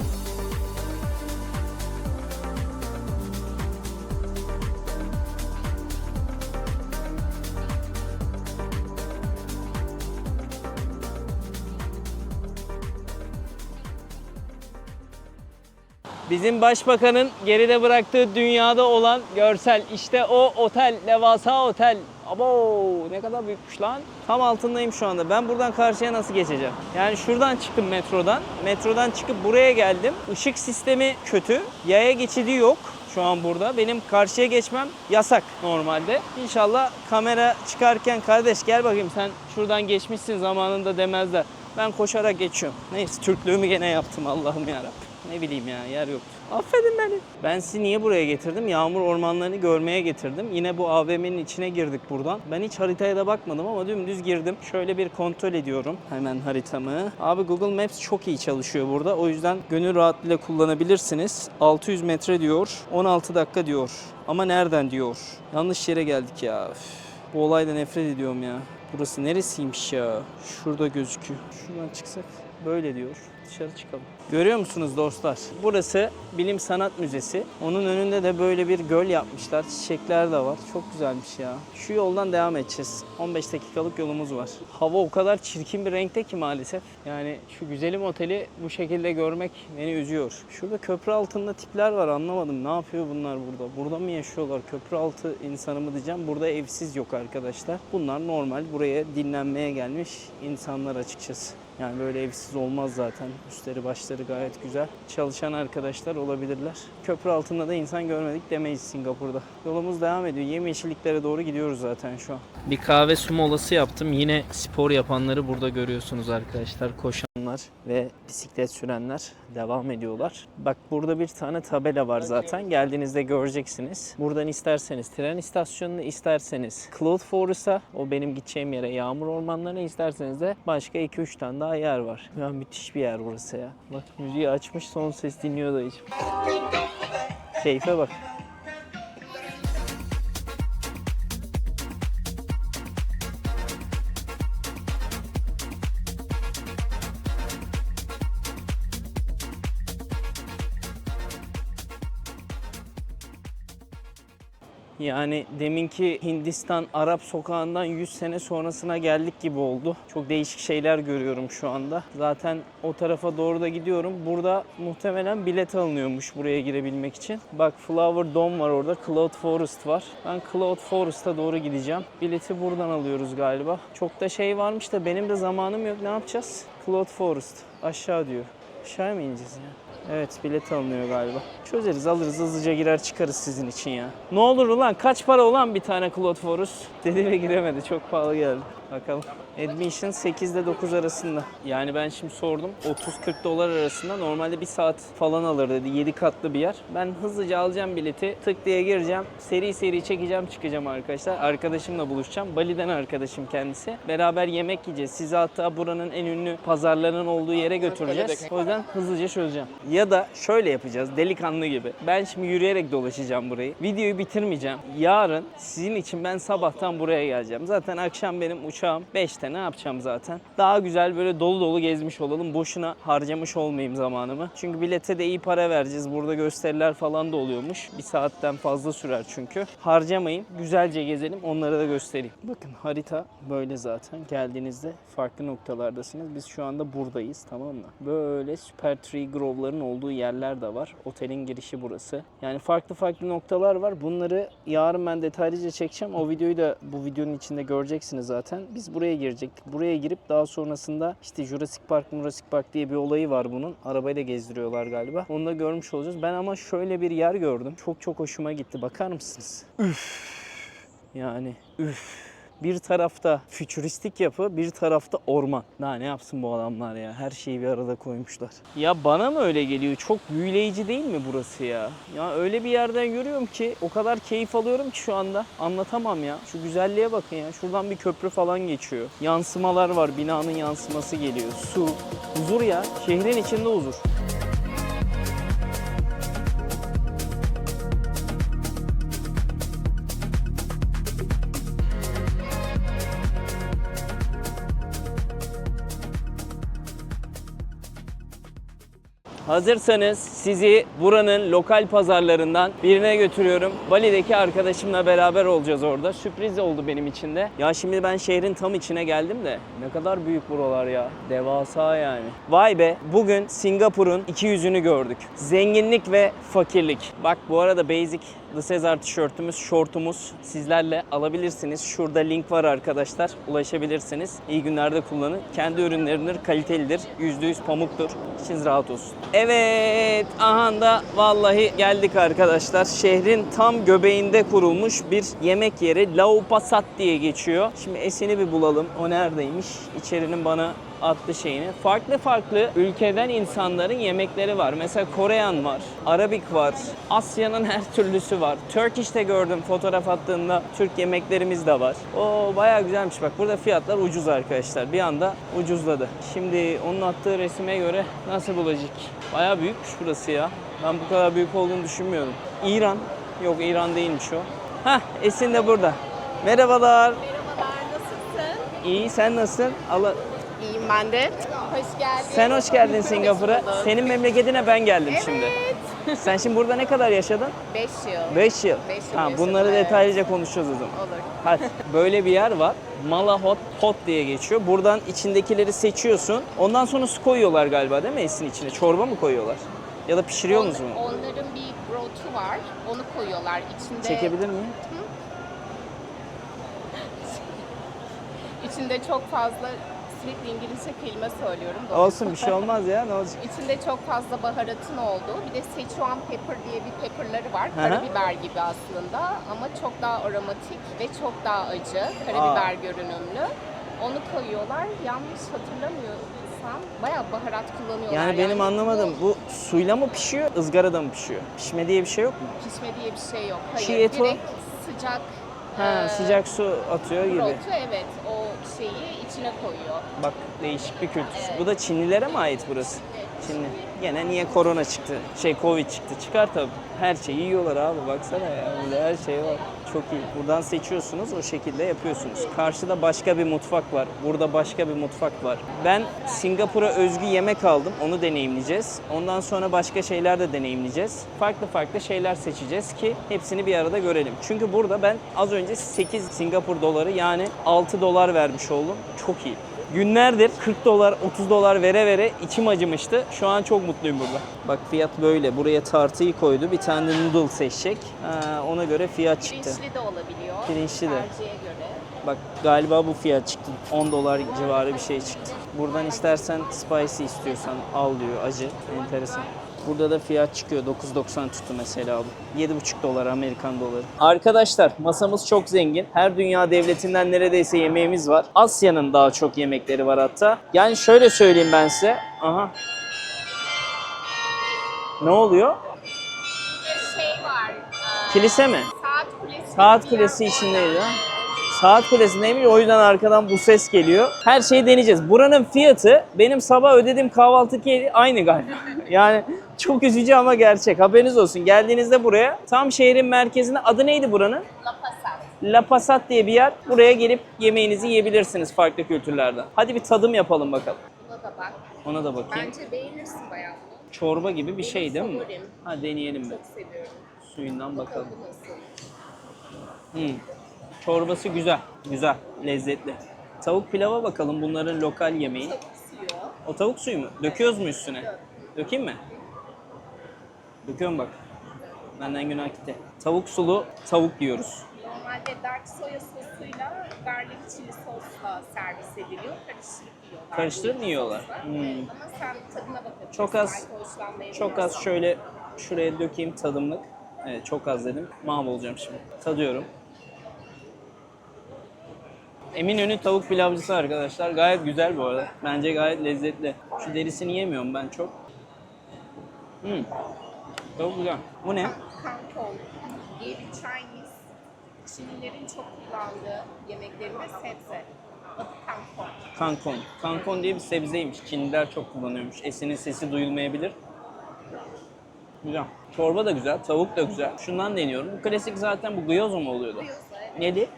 Bizim başbakanın geride bıraktığı dünyada olan görsel. İşte o otel, devasa otel. Abo ne kadar büyükmüş lan. Tam altındayım şu anda. Ben buradan karşıya nasıl geçeceğim? Yani şuradan çıktım metrodan. Metrodan çıkıp buraya geldim. Işık sistemi kötü. Yaya geçidi yok şu an burada. Benim karşıya geçmem yasak normalde. İnşallah kamera çıkarken kardeş gel bakayım sen şuradan geçmişsin zamanında demezler. Ben koşarak geçiyorum. Neyse Türklüğümü gene yaptım Allah'ım yarabbim. Ne bileyim ya yer yoktu. Affedin beni. Ben sizi niye buraya getirdim? Yağmur ormanlarını görmeye getirdim. Yine bu AVM'nin içine girdik buradan. Ben hiç haritaya da bakmadım ama dümdüz girdim. Şöyle bir kontrol ediyorum hemen haritamı. Abi Google Maps çok iyi çalışıyor burada. O yüzden gönül rahatlığıyla kullanabilirsiniz. 600 metre diyor. 16 dakika diyor. Ama nereden diyor? Yanlış yere geldik ya. Üf. Bu olayda nefret ediyorum ya. Burası neresiymiş ya? Şurada gözüküyor. Şuradan çıksak böyle diyor. Dışarı çıkalım. Görüyor musunuz dostlar? Burası Bilim Sanat Müzesi. Onun önünde de böyle bir göl yapmışlar. Çiçekler de var. Çok güzelmiş ya. Şu yoldan devam edeceğiz. 15 dakikalık yolumuz var. Hava o kadar çirkin bir renkte ki maalesef. Yani şu güzelim oteli bu şekilde görmek beni üzüyor. Şurada köprü altında tipler var. Anlamadım. Ne yapıyor bunlar burada? Burada mı yaşıyorlar? Köprü altı insanı mı diyeceğim. Burada evsiz yok arkadaşlar. Bunlar normal buraya dinlenmeye gelmiş insanlar açıkçası. Yani böyle evsiz olmaz zaten. Üstleri başları gayet güzel. Çalışan arkadaşlar olabilirler. Köprü altında da insan görmedik demeyiz Singapur'da. Yolumuz devam ediyor. Yemyeşilliklere doğru gidiyoruz zaten şu an. Bir kahve su molası yaptım. Yine spor yapanları burada görüyorsunuz arkadaşlar. Koşanlar ve bisiklet sürenler devam ediyorlar. Bak burada bir tane tabela var zaten. Geldiğinizde göreceksiniz. Buradan isterseniz tren istasyonunu, isterseniz Cloud Forest'a, o benim gideceğim yere, yağmur ormanlarına, isterseniz de başka 2-3 tane daha yer var. Ya müthiş bir yer burası ya. Bak müziği açmış, son ses dinliyor dayıcım. Keyfe bak. Yani deminki Hindistan Arap sokağından 100 sene sonrasına geldik gibi oldu. Çok değişik şeyler görüyorum şu anda. Zaten o tarafa doğru da gidiyorum. Burada muhtemelen bilet alınıyormuş buraya girebilmek için. Bak Flower Dome var orada. Cloud Forest var. Ben Cloud Forest'a doğru gideceğim. Bileti buradan alıyoruz galiba. Çok da şey varmış da benim de zamanım yok. Ne yapacağız? Cloud Forest. Aşağı diyor. Aşağı mı ineceğiz ya? Evet, bilet alınıyor galiba. Çözeriz, alırız, hızlıca girer çıkarız sizin için ya. Ne olur ulan, kaç para olan bir tane Claude Forus? Dedi ve giremedi, çok pahalı geldi. Bakalım. Admission 8 ile 9 arasında. Yani ben şimdi sordum. 30-40 dolar arasında. Normalde 1 saat falan alır dedi. 7 katlı bir yer. Ben hızlıca alacağım bileti. Tık diye gireceğim. Seri seri çekeceğim, çıkacağım arkadaşlar. Arkadaşımla buluşacağım. Bali'den arkadaşım kendisi. Beraber yemek yiyeceğiz. Sizi hatta buranın en ünlü pazarlarının olduğu yere götüreceğiz. O yüzden hızlıca çözeceğim. Ya da şöyle yapacağız. Delikanlı gibi. Ben şimdi yürüyerek dolaşacağım burayı. Videoyu bitirmeyeceğim. Yarın sizin için ben sabahtan buraya geleceğim. Zaten akşam benim uçağım 5'te. Ne yapacağım zaten? Daha güzel böyle dolu dolu gezmiş olalım. Boşuna harcamış olmayayım zamanımı. Çünkü bilete de iyi para vereceğiz. Burada gösteriler falan da oluyormuş. 1 saatten fazla sürer çünkü. Harcamayın. Güzelce gezelim. Onları da göstereyim. Bakın harita böyle zaten. Geldiğinizde farklı noktalardasınız. Biz şu anda buradayız, tamam mı? Böyle Super Tree Grove'ların olduğu yerler de var. Otelin girişi burası. Yani farklı farklı noktalar var. Bunları yarın ben detaylıca çekeceğim. O videoyu da bu videonun içinde göreceksiniz zaten. Biz buraya girecektik. Buraya girip daha sonrasında işte Jurassic Park diye bir olayı var bunun. Arabayla gezdiriyorlar galiba. Onu da görmüş olacağız. Ben ama şöyle bir yer gördüm. Çok hoşuma gitti. Bakar mısınız? Üf. Yani üf. Bir tarafta fütüristik yapı, bir tarafta orman. Daha ne yapsın bu adamlar ya? Her şeyi bir arada koymuşlar. Ya bana mı öyle geliyor? Çok büyüleyici değil mi burası ya? Ya öyle bir yerden görüyorum ki o kadar keyif alıyorum ki şu anda. Anlatamam ya. Şu güzelliğe bakın ya. Şuradan bir köprü falan geçiyor. Yansımalar var. Binanın yansıması geliyor. Su. Huzur ya. Şehrin içinde huzur. Hazırsanız sizi buranın lokal pazarlarından birine götürüyorum. Bali'deki arkadaşımla beraber olacağız orada. Sürpriz oldu benim için de. Ya şimdi ben şehrin tam içine geldim de ne kadar büyük buralar ya. Devasa yani. Vay be, bugün Singapur'un iki yüzünü gördük. Zenginlik ve fakirlik. Bak bu arada basic The Caesar tişörtümüz, şortumuz sizlerle alabilirsiniz. Şurada link var arkadaşlar. Ulaşabilirsiniz. İyi günlerde kullanın. Kendi ürünleridir, kalitelidir. %100 pamuktur. İçiniz rahat olsun. Evet, aha da vallahi geldik arkadaşlar. Şehrin tam göbeğinde kurulmuş bir yemek yeri. Lau Pa Sat diye geçiyor. Şimdi Esin'i bir bulalım. O neredeymiş? İçerinin bana adlı şeyini. Farklı farklı ülkeden insanların yemekleri var. Mesela Koreyan var, Arabik var, Asya'nın her türlüsü var. Turkish'te gördüm fotoğraf attığında Türk yemeklerimiz de var. O bayağı güzelmiş bak. Burada fiyatlar ucuz arkadaşlar. Bir anda ucuzladı. Şimdi onun attığı resime göre nasıl bulacak? Bayağı büyükmüş burası ya. Ben bu kadar büyük olduğunu düşünmüyordum. İran. Yok, İran değilmiş o. Hah, Esin de burada. Merhabalar. Merhabalar, nasılsın? İyi, sen nasılsın? Allah... İyiyim ben de. Hoş geldin. Sen hoş geldin Singapur'a. Hoş bulduk. Senin memleketine ben geldim şimdi. Evet. Sen şimdi burada ne kadar yaşadın? 5 yıl. 5 yıl. 5 yıl Ha, yaşadım, bunları evet. detaylıca konuşacağız o zaman. Olur. Hadi. Böyle bir yer var. Mala Hot diye geçiyor. Buradan içindekileri seçiyorsun. Ondan sonra su koyuyorlar galiba değil mi Esin içine? Çorba mı koyuyorlar? Ya da pişiriyor musunuz mu? Onların bir brotu var. Onu koyuyorlar. İçinde Çekebilir miyim? İçinde çok fazla sürekli İngilizce kelime söylüyorum. da. Olsun, bir şey olmaz ya. Ne olacak? İçinde çok fazla baharatın olduğu, bir de Szechuan pepper diye bir pepperları var. Hı hı. Karabiber gibi aslında ama çok daha aromatik ve çok daha acı. Karabiber görünümlü. Onu koyuyorlar. Yanlış hatırlamıyorsam bayağı baharat kullanıyorlar. Yani benim anlamadım. Bu suyla mı pişiyor, ızgarada mı pişiyor? Pişme diye bir şey yok mu? Pişme diye bir şey yok. Hayır, Çiğ et o. direkt sıcak Sıcak su atıyor gibi. brotu, evet, o şeyi içine koyuyor. Bak, değişik bir kültür. Evet. Bu da Çinlilere mi ait burası? Çinli. Gene niye korona çıktı? Covid çıktı. Çıkar tabii. Her şeyi yiyorlar abi, baksana ya. Burada her şey var. Çok iyi. Buradan seçiyorsunuz, o şekilde yapıyorsunuz. Karşıda başka bir mutfak var. Burada başka bir mutfak var. Ben Singapur'a özgü yemek aldım. Onu deneyimleyeceğiz. Ondan sonra başka şeyler de deneyimleyeceğiz. Farklı farklı şeyler seçeceğiz ki hepsini bir arada görelim. Çünkü burada ben az önce 8 Singapur doları yani 6 dolar vermiş oldum. Çok iyi. Günlerdir 40 dolar, 30 dolar vere vere içim acımıştı. Şu an çok mutluyum burada. Bak fiyat böyle. Buraya tartıyı koydu. Bir tane de noodle seçecek. Ona göre fiyat çıktı. Pirinçli de olabiliyor. Pirinçli de. Tercihe göre. Bak galiba bu fiyat çıktı. 10 dolar civarı bir şey çıktı. Buradan istersen spicy istiyorsan al diyor, acı. Enteresan. Burada da fiyat çıkıyor. 9.90 tuttu mesela bu. 7.5 dolar Amerikan doları. Arkadaşlar masamız çok zengin. Her dünya devletinden neredeyse yemeğimiz var. Asya'nın daha çok yemekleri var hatta. Yani şöyle söyleyeyim ben size. Aha. Ne oluyor? Bir şey var. Kilise mi? Saat kulesi. Saat kulesi içindeydi ha. Saat kulesindeymiş, o yüzden arkadan bu ses geliyor. Her şeyi deneyeceğiz. Buranın fiyatı benim sabah ödediğim kahvaltıki aynı galiba. Yani çok üzücü ama gerçek. Haberiniz olsun. Geldiğinizde buraya tam şehrin merkezinde, adı neydi buranın? La Passat. La Passat diye bir yer. Buraya gelip yemeğinizi yiyebilirsiniz farklı kültürlerden. Hadi bir tadım yapalım bakalım. Buna da bak. Ona da bakayım. Bence beğenirsin bayağı bunu. Çorba gibi bir şey değil mi? Favorim. Ha deneyelim bir. Çok seviyorum. Suyundan bakalım. Bu nasıl? Çorbası güzel. Güzel. Lezzetli. Tavuk pilava bakalım, bunların lokal yemeği. Suyu. O tavuk suyu mu? Döküyoruz mu üstüne? Dökeyim mi? Döküyorum bak. Benden günah gitti. Tavuk sulu tavuk yiyoruz. Normalde dark soya sosuyla garlic chili sosla servis ediliyor. Karıştırıp yiyorlar. Karıştırıp mı Bu yiyorlar? sosla. Ama sen tadına bakabilirsin. Çok az- Belki hoşlanmayabilirsin. Çok az şöyle şuraya dökeyim tadımlık. Evet, çok az dedim. Mahvolacağım şimdi. Tadıyorum. Eminönü tavuk pilavcısı arkadaşlar. Gayet güzel bu arada. Bence gayet lezzetli. Şu derisini yemiyorum ben çok. Tavuk güzel. Bu ne? Kangkong diye bir Chinese, Çinlilerin çok kullandığı yemeklerinde sebze. Adı kangkong. Kangkong. Kangkong diye bir sebzeymiş. Çinliler çok kullanıyormuş. Esinin sesi duyulmayabilir. Güzel. Çorba da güzel, tavuk da güzel. Şundan deniyorum. Bu klasik zaten, bu gyoza mı oluyordu? Gyoza, evet. Neydi?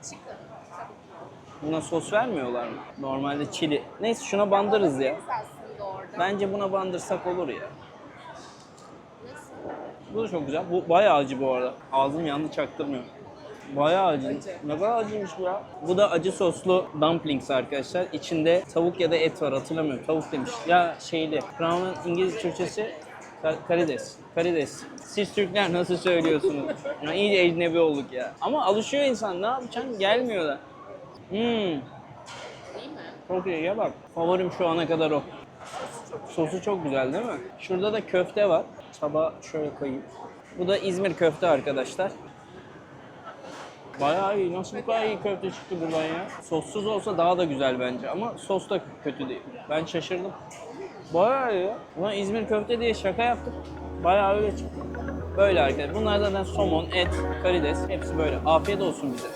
Chicken. Buna sos vermiyorlar mı? Normalde çili. Neyse şuna bandırız ya. Biz aslında orada. Bence buna bandırsak olur ya. Nasıl? Bu da çok güzel. Bu bayağı acı bu arada. Ağzım yandı, çaktırmıyor. Bayağı acı. Ne kadar acıymış bu ya. Bu da acı soslu dumplings arkadaşlar. İçinde tavuk ya da et var, hatırlamıyorum. Tavuk demiş. Ya şeyli. Crown'un İngiliz Türkçesi karides. Karides. Siz Türkler nasıl söylüyorsunuz? Ya iyice ecnebi olduk ya. Ama alışıyor insan. Ne yapacaksın? Gelmiyor da. Değil mi? Çok iyi ya bak. Favorim şu ana kadar o. Sosu çok güzel değil mi? Şurada da köfte var. Tabağa şöyle koyayım. Bu da İzmir köfte arkadaşlar. Bayağı iyi. Nasıl bu kadar iyi köfte çıktı buradan ya? Sossuz olsa daha da güzel bence ama sos da kötü değil. Ben şaşırdım. Bayağı iyi ya. Ulan İzmir köfte diye şaka yaptık. Bayağı öyle çıktı. Böyle arkadaşlar. Bunlar zaten somon, et, karides. Hepsi böyle. Afiyet olsun bize.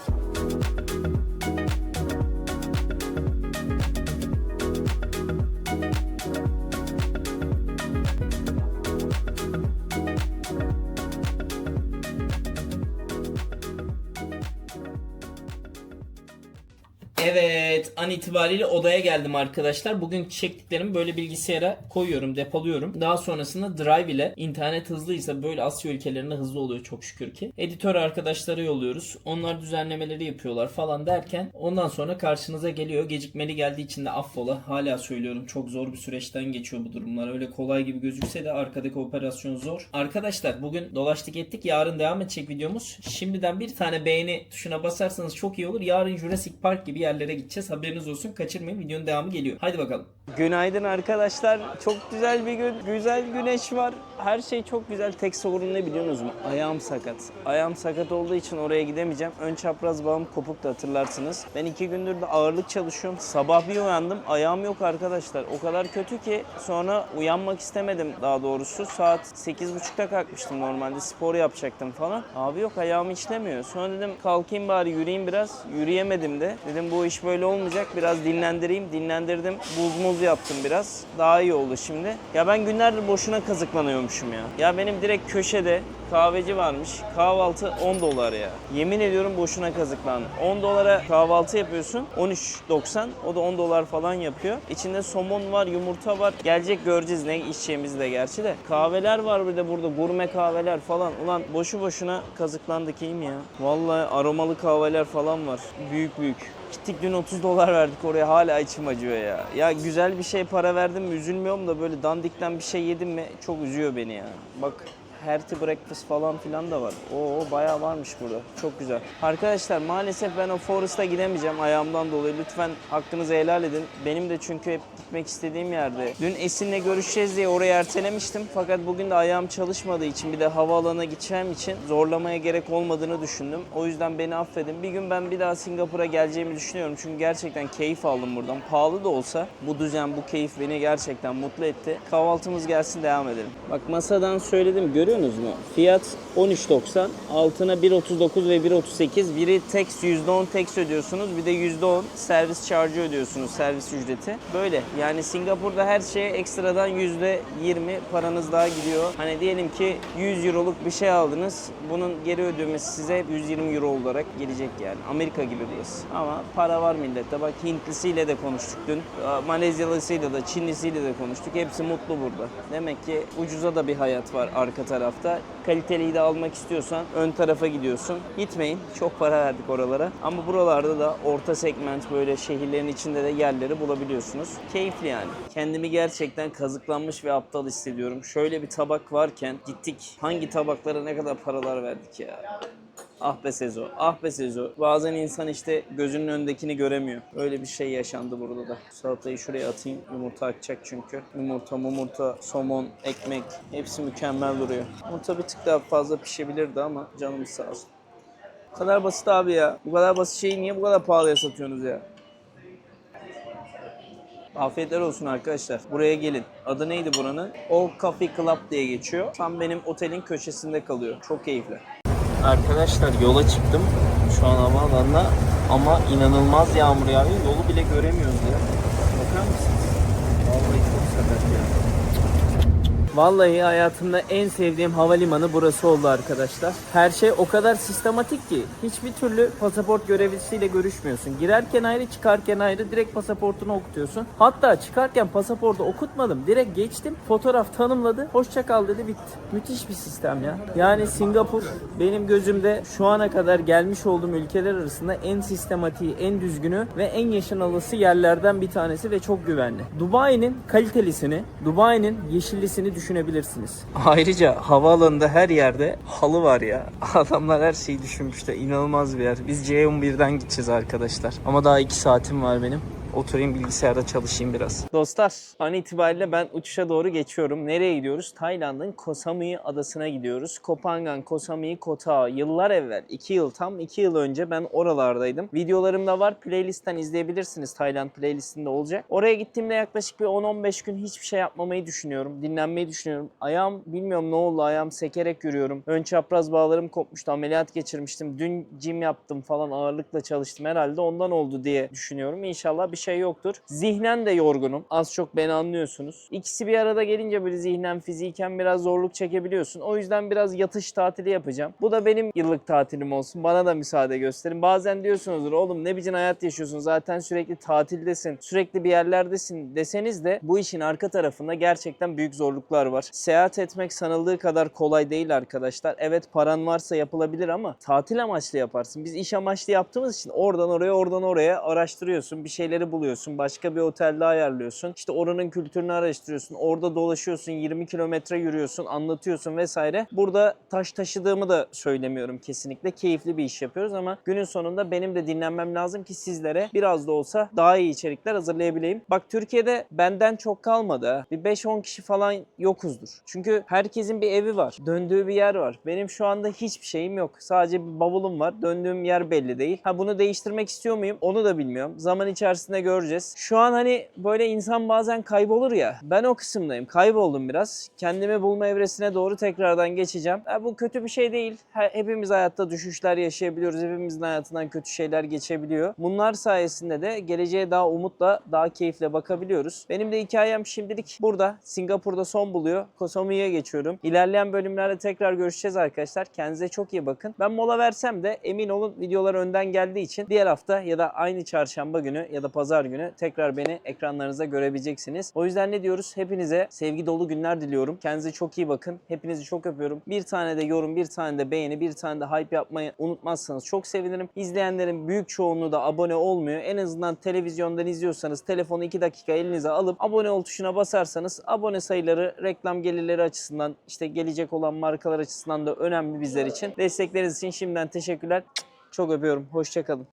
Evet, an itibariyle odaya geldim arkadaşlar. Bugün çektiklerimi böyle bilgisayara koyuyorum, depoluyorum. Daha sonrasında Drive ile, internet hızlıysa böyle Asya ülkelerinde hızlı oluyor çok şükür ki. Editör arkadaşlara yolluyoruz. Onlar düzenlemeleri yapıyorlar falan derken ondan sonra karşınıza geliyor. Gecikmeli geldiği için de affola. Hala söylüyorum, çok zor bir süreçten geçiyor bu durumlar. Öyle kolay gibi gözükse de arkadaki operasyon zor. Arkadaşlar bugün dolaştık ettik. Yarın devam edecek videomuz. Şimdiden bir tane beğeni tuşuna basarsanız çok iyi olur. Yarın Jurassic Park gibi yerlere gideceğiz. Haberiniz olsun. Kaçırmayın. Videonun devamı geliyor. Haydi bakalım. Günaydın arkadaşlar. Çok güzel bir gün. Güzel güneş var. Her şey çok güzel. Tek sorun ne biliyorsunuz mu? Ayağım sakat. Ayağım sakat olduğu için oraya gidemeyeceğim. Ön çapraz bağım kopuk da hatırlarsınız. Ben 2 gündür de ağırlık çalışıyorum. Sabah bir uyandım. Ayağım yok arkadaşlar. O kadar kötü ki sonra uyanmak istemedim daha doğrusu. Saat 8.30'da kalkmıştım normalde. Spor yapacaktım falan. Abi yok, ayağım işlemiyor. Sonra dedim kalkayım bari yürüyeyim biraz. Yürüyemedim de. Dedim bu iş böyle olmayacak. Biraz dinlendireyim. Dinlendirdim. Buz muz yaptım biraz. Daha iyi oldu şimdi. Ya ben günlerdir boşuna kazıklanıyormuşum ya. Ya benim direkt köşede kahveci varmış. Kahvaltı 10 dolar ya. Yemin ediyorum boşuna kazıklandım. 10 dolara kahvaltı yapıyorsun. 13.90. O da 10 dolar falan yapıyor. İçinde somon var, yumurta var. Gelecek göreceğiz ne içeceğimizi de gerçi de. Kahveler var bir de burada. Gurme kahveler falan. Ulan boşu boşuna kazıklandık, iyi mi ya? Vallahi aromalı kahveler falan var. Büyük büyük. Gittik dün 30 dolar verdik oraya, hala içim acıyor ya. Ya güzel bir şey para verdim mi üzülmüyorum da böyle dandikten bir şey yedim mi çok üzüyor beni ya. Bak hearty breakfast falan filan da var. Oo bayağı varmış burada. Çok güzel. Arkadaşlar maalesef ben o Forest'a gidemeyeceğim ayağımdan dolayı. Lütfen hakkınızı helal edin. Benim de çünkü hep gitmek istediğim yerde. Dün Esin'le görüşeceğiz diye orayı ertelemiştim. Fakat bugün de ayağım çalışmadığı için bir de havaalanına gideceğim için zorlamaya gerek olmadığını düşündüm. O yüzden beni affedin. Bir gün ben bir daha Singapur'a geleceğimi düşünüyorum. Çünkü gerçekten keyif aldım buradan. Pahalı da olsa bu düzen, bu keyif beni gerçekten mutlu etti. Kahvaltımız gelsin, devam edelim. Bak masadan söyledim, görüyorsunuz mu? Fiyat 13.90. Altına 1.39 ve 1.38. Biri tax, %10 tax ödüyorsunuz. Bir de %10 servis charge'ı ödüyorsunuz. Servis ücreti. Böyle. Yani Singapur'da her şeye ekstradan %20 paranız daha gidiyor. Hani diyelim ki 100 euroluk bir şey aldınız. Bunun geri ödemesi size 120 euro olarak gelecek yani. Amerika gibi burası. Ama para var millette. Bak Hintlisiyle de konuştuk dün. Malezyalısıyla da, Çinlisiyle de konuştuk. Hepsi mutlu burada. Demek ki ucuza da bir hayat var arka tarafta. Kaliteliyi de almak istiyorsan ön tarafa gidiyorsun. Gitmeyin. Çok para verdik oralara. Ama buralarda da orta segment böyle şehirlerin içinde de yerleri bulabiliyorsunuz. Keyifli yani. Kendimi gerçekten kazıklanmış ve aptal hissediyorum. Şöyle bir tabak varken gittik. Hangi tabaklara ne kadar paralar verdik ya. Ah be Sezo, ah be Sezo. Bazen insan işte gözünün önündekini göremiyor. Öyle bir şey yaşandı burada da. Salatayı şuraya atayım. Yumurta akacak çünkü. Yumurta, somon, ekmek hepsi mükemmel duruyor. Yumurta bir tık daha fazla pişebilirdi ama canımız sağ olsun. Bu kadar basit abi ya. Bu kadar basit şeyi niye bu kadar pahalıya satıyorsunuz ya? Afiyetler olsun arkadaşlar. Buraya gelin. Adı neydi buranın? Old Coffee Club diye geçiyor. Tam benim otelin köşesinde kalıyor. Çok keyifli. Arkadaşlar yola çıktım şu an havaalanına ama inanılmaz yağmur yağıyor. Yolu bile göremiyoruz ya. Bakar mısınız? Vallahi çok sakat ya. Vallahi hayatımda en sevdiğim havalimanı burası oldu arkadaşlar. Her şey o kadar sistematik ki hiçbir türlü pasaport görevlisiyle görüşmüyorsun. Girerken ayrı, çıkarken ayrı, direkt pasaportunu okutuyorsun. Hatta çıkarken pasaportu okutmadım. Direkt geçtim. Fotoğraf tanımladı. Hoşça kal dedi, bitti. Müthiş bir sistem ya. Yani Singapur benim gözümde şu ana kadar gelmiş olduğum ülkeler arasında en sistematiği, en düzgünü ve en yaşanalısı yerlerden bir tanesi ve çok güvenli. Dubai'nin kalitelisini, Dubai'nin yeşillisini düşünebilirsiniz. Ayrıca havaalanında her yerde halı var ya. Adamlar her şeyi düşünmüşler. İnanılmaz bir yer. Biz C11'den gideceğiz arkadaşlar. Ama daha 2 saatim var benim. Oturayım bilgisayarda çalışayım biraz. Dostlar an itibariyle ben uçuşa doğru geçiyorum. Nereye gidiyoruz? Tayland'ın Koh Samui adasına gidiyoruz. Koh Phangan, Koh Samui, Koh Tao. Yıllar evvel, 2 yıl önce ben oralardaydım. Videolarım da var. Playlistten izleyebilirsiniz. Tayland playlistinde olacak. Oraya gittiğimde yaklaşık bir 10-15 gün hiçbir şey yapmamayı düşünüyorum. Dinlenmeyi düşünüyorum. Ayağım bilmiyorum ne oldu. Ayağım sekerek yürüyorum. Ön çapraz bağlarım kopmuştu. Ameliyat geçirmiştim. Dün gym yaptım falan. Ağırlıkla çalıştım. Herhalde ondan oldu diye düşünüyorum. İnşallah bir şey yoktur. Zihnen de yorgunum. Az çok beni anlıyorsunuz. İkisi bir arada gelince böyle zihnen, fiziken biraz zorluk çekebiliyorsun. O yüzden biraz yatış tatili yapacağım. Bu da benim yıllık tatilim olsun. Bana da müsaade gösterin. Bazen diyorsunuzdur oğlum ne biçim hayat yaşıyorsun. Zaten sürekli tatildesin. Sürekli bir yerlerdesin deseniz de bu işin arka tarafında gerçekten büyük zorluklar var. Seyahat etmek sanıldığı kadar kolay değil arkadaşlar. Evet paran varsa yapılabilir ama tatil amaçlı yaparsın. Biz iş amaçlı yaptığımız için oradan oraya araştırıyorsun. Bir şeyleri buluyorsun. Başka bir otelde ayarlıyorsun. İşte oranın kültürünü araştırıyorsun. Orada dolaşıyorsun. 20 kilometre yürüyorsun. Anlatıyorsun vesaire. Burada taş taşıdığımı da söylemiyorum kesinlikle. Keyifli bir iş yapıyoruz ama günün sonunda benim de dinlenmem lazım ki sizlere biraz da olsa daha iyi içerikler hazırlayabileyim. Bak Türkiye'de benden çok kalmadı ha. Bir 5-10 kişi falan yokuzdur. Çünkü herkesin bir evi var. Döndüğü bir yer var. Benim şu anda hiçbir şeyim yok. Sadece bir bavulum var. Döndüğüm yer belli değil. Bunu değiştirmek istiyor muyum? Onu da bilmiyorum. Zaman içerisinde göreceğiz. Şu an hani böyle insan bazen kaybolur ya. Ben o kısımdayım. Kayboldum biraz. Kendimi bulma evresine doğru tekrardan geçeceğim. Bu kötü bir şey değil. Hepimiz hayatta düşüşler yaşayabiliyoruz. Hepimizin hayatından kötü şeyler geçebiliyor. Bunlar sayesinde de geleceğe daha umutla, daha keyifle bakabiliyoruz. Benim de hikayem şimdilik burada. Singapur'da son buluyor. Koh Samui'ye geçiyorum. İlerleyen bölümlerde tekrar görüşeceğiz arkadaşlar. Kendinize çok iyi bakın. Ben mola versem de emin olun videolar önden geldiği için diğer hafta ya da aynı çarşamba günü ya da pazar pazar günü tekrar beni ekranlarınızda görebileceksiniz. O yüzden ne diyoruz? Hepinize sevgi dolu günler diliyorum. Kendinize çok iyi bakın. Hepinizi çok öpüyorum. Bir tane de yorum, bir tane de beğeni, bir tane de hype yapmayı unutmazsanız çok sevinirim. İzleyenlerin büyük çoğunluğu da abone olmuyor. En azından televizyondan izliyorsanız telefonu 2 dakika elinize alıp abone ol tuşuna basarsanız abone sayıları, reklam gelirleri açısından, işte gelecek olan markalar açısından da önemli bizler için. Destekleriniz için şimdiden teşekkürler. Çok öpüyorum. Hoşça kalın.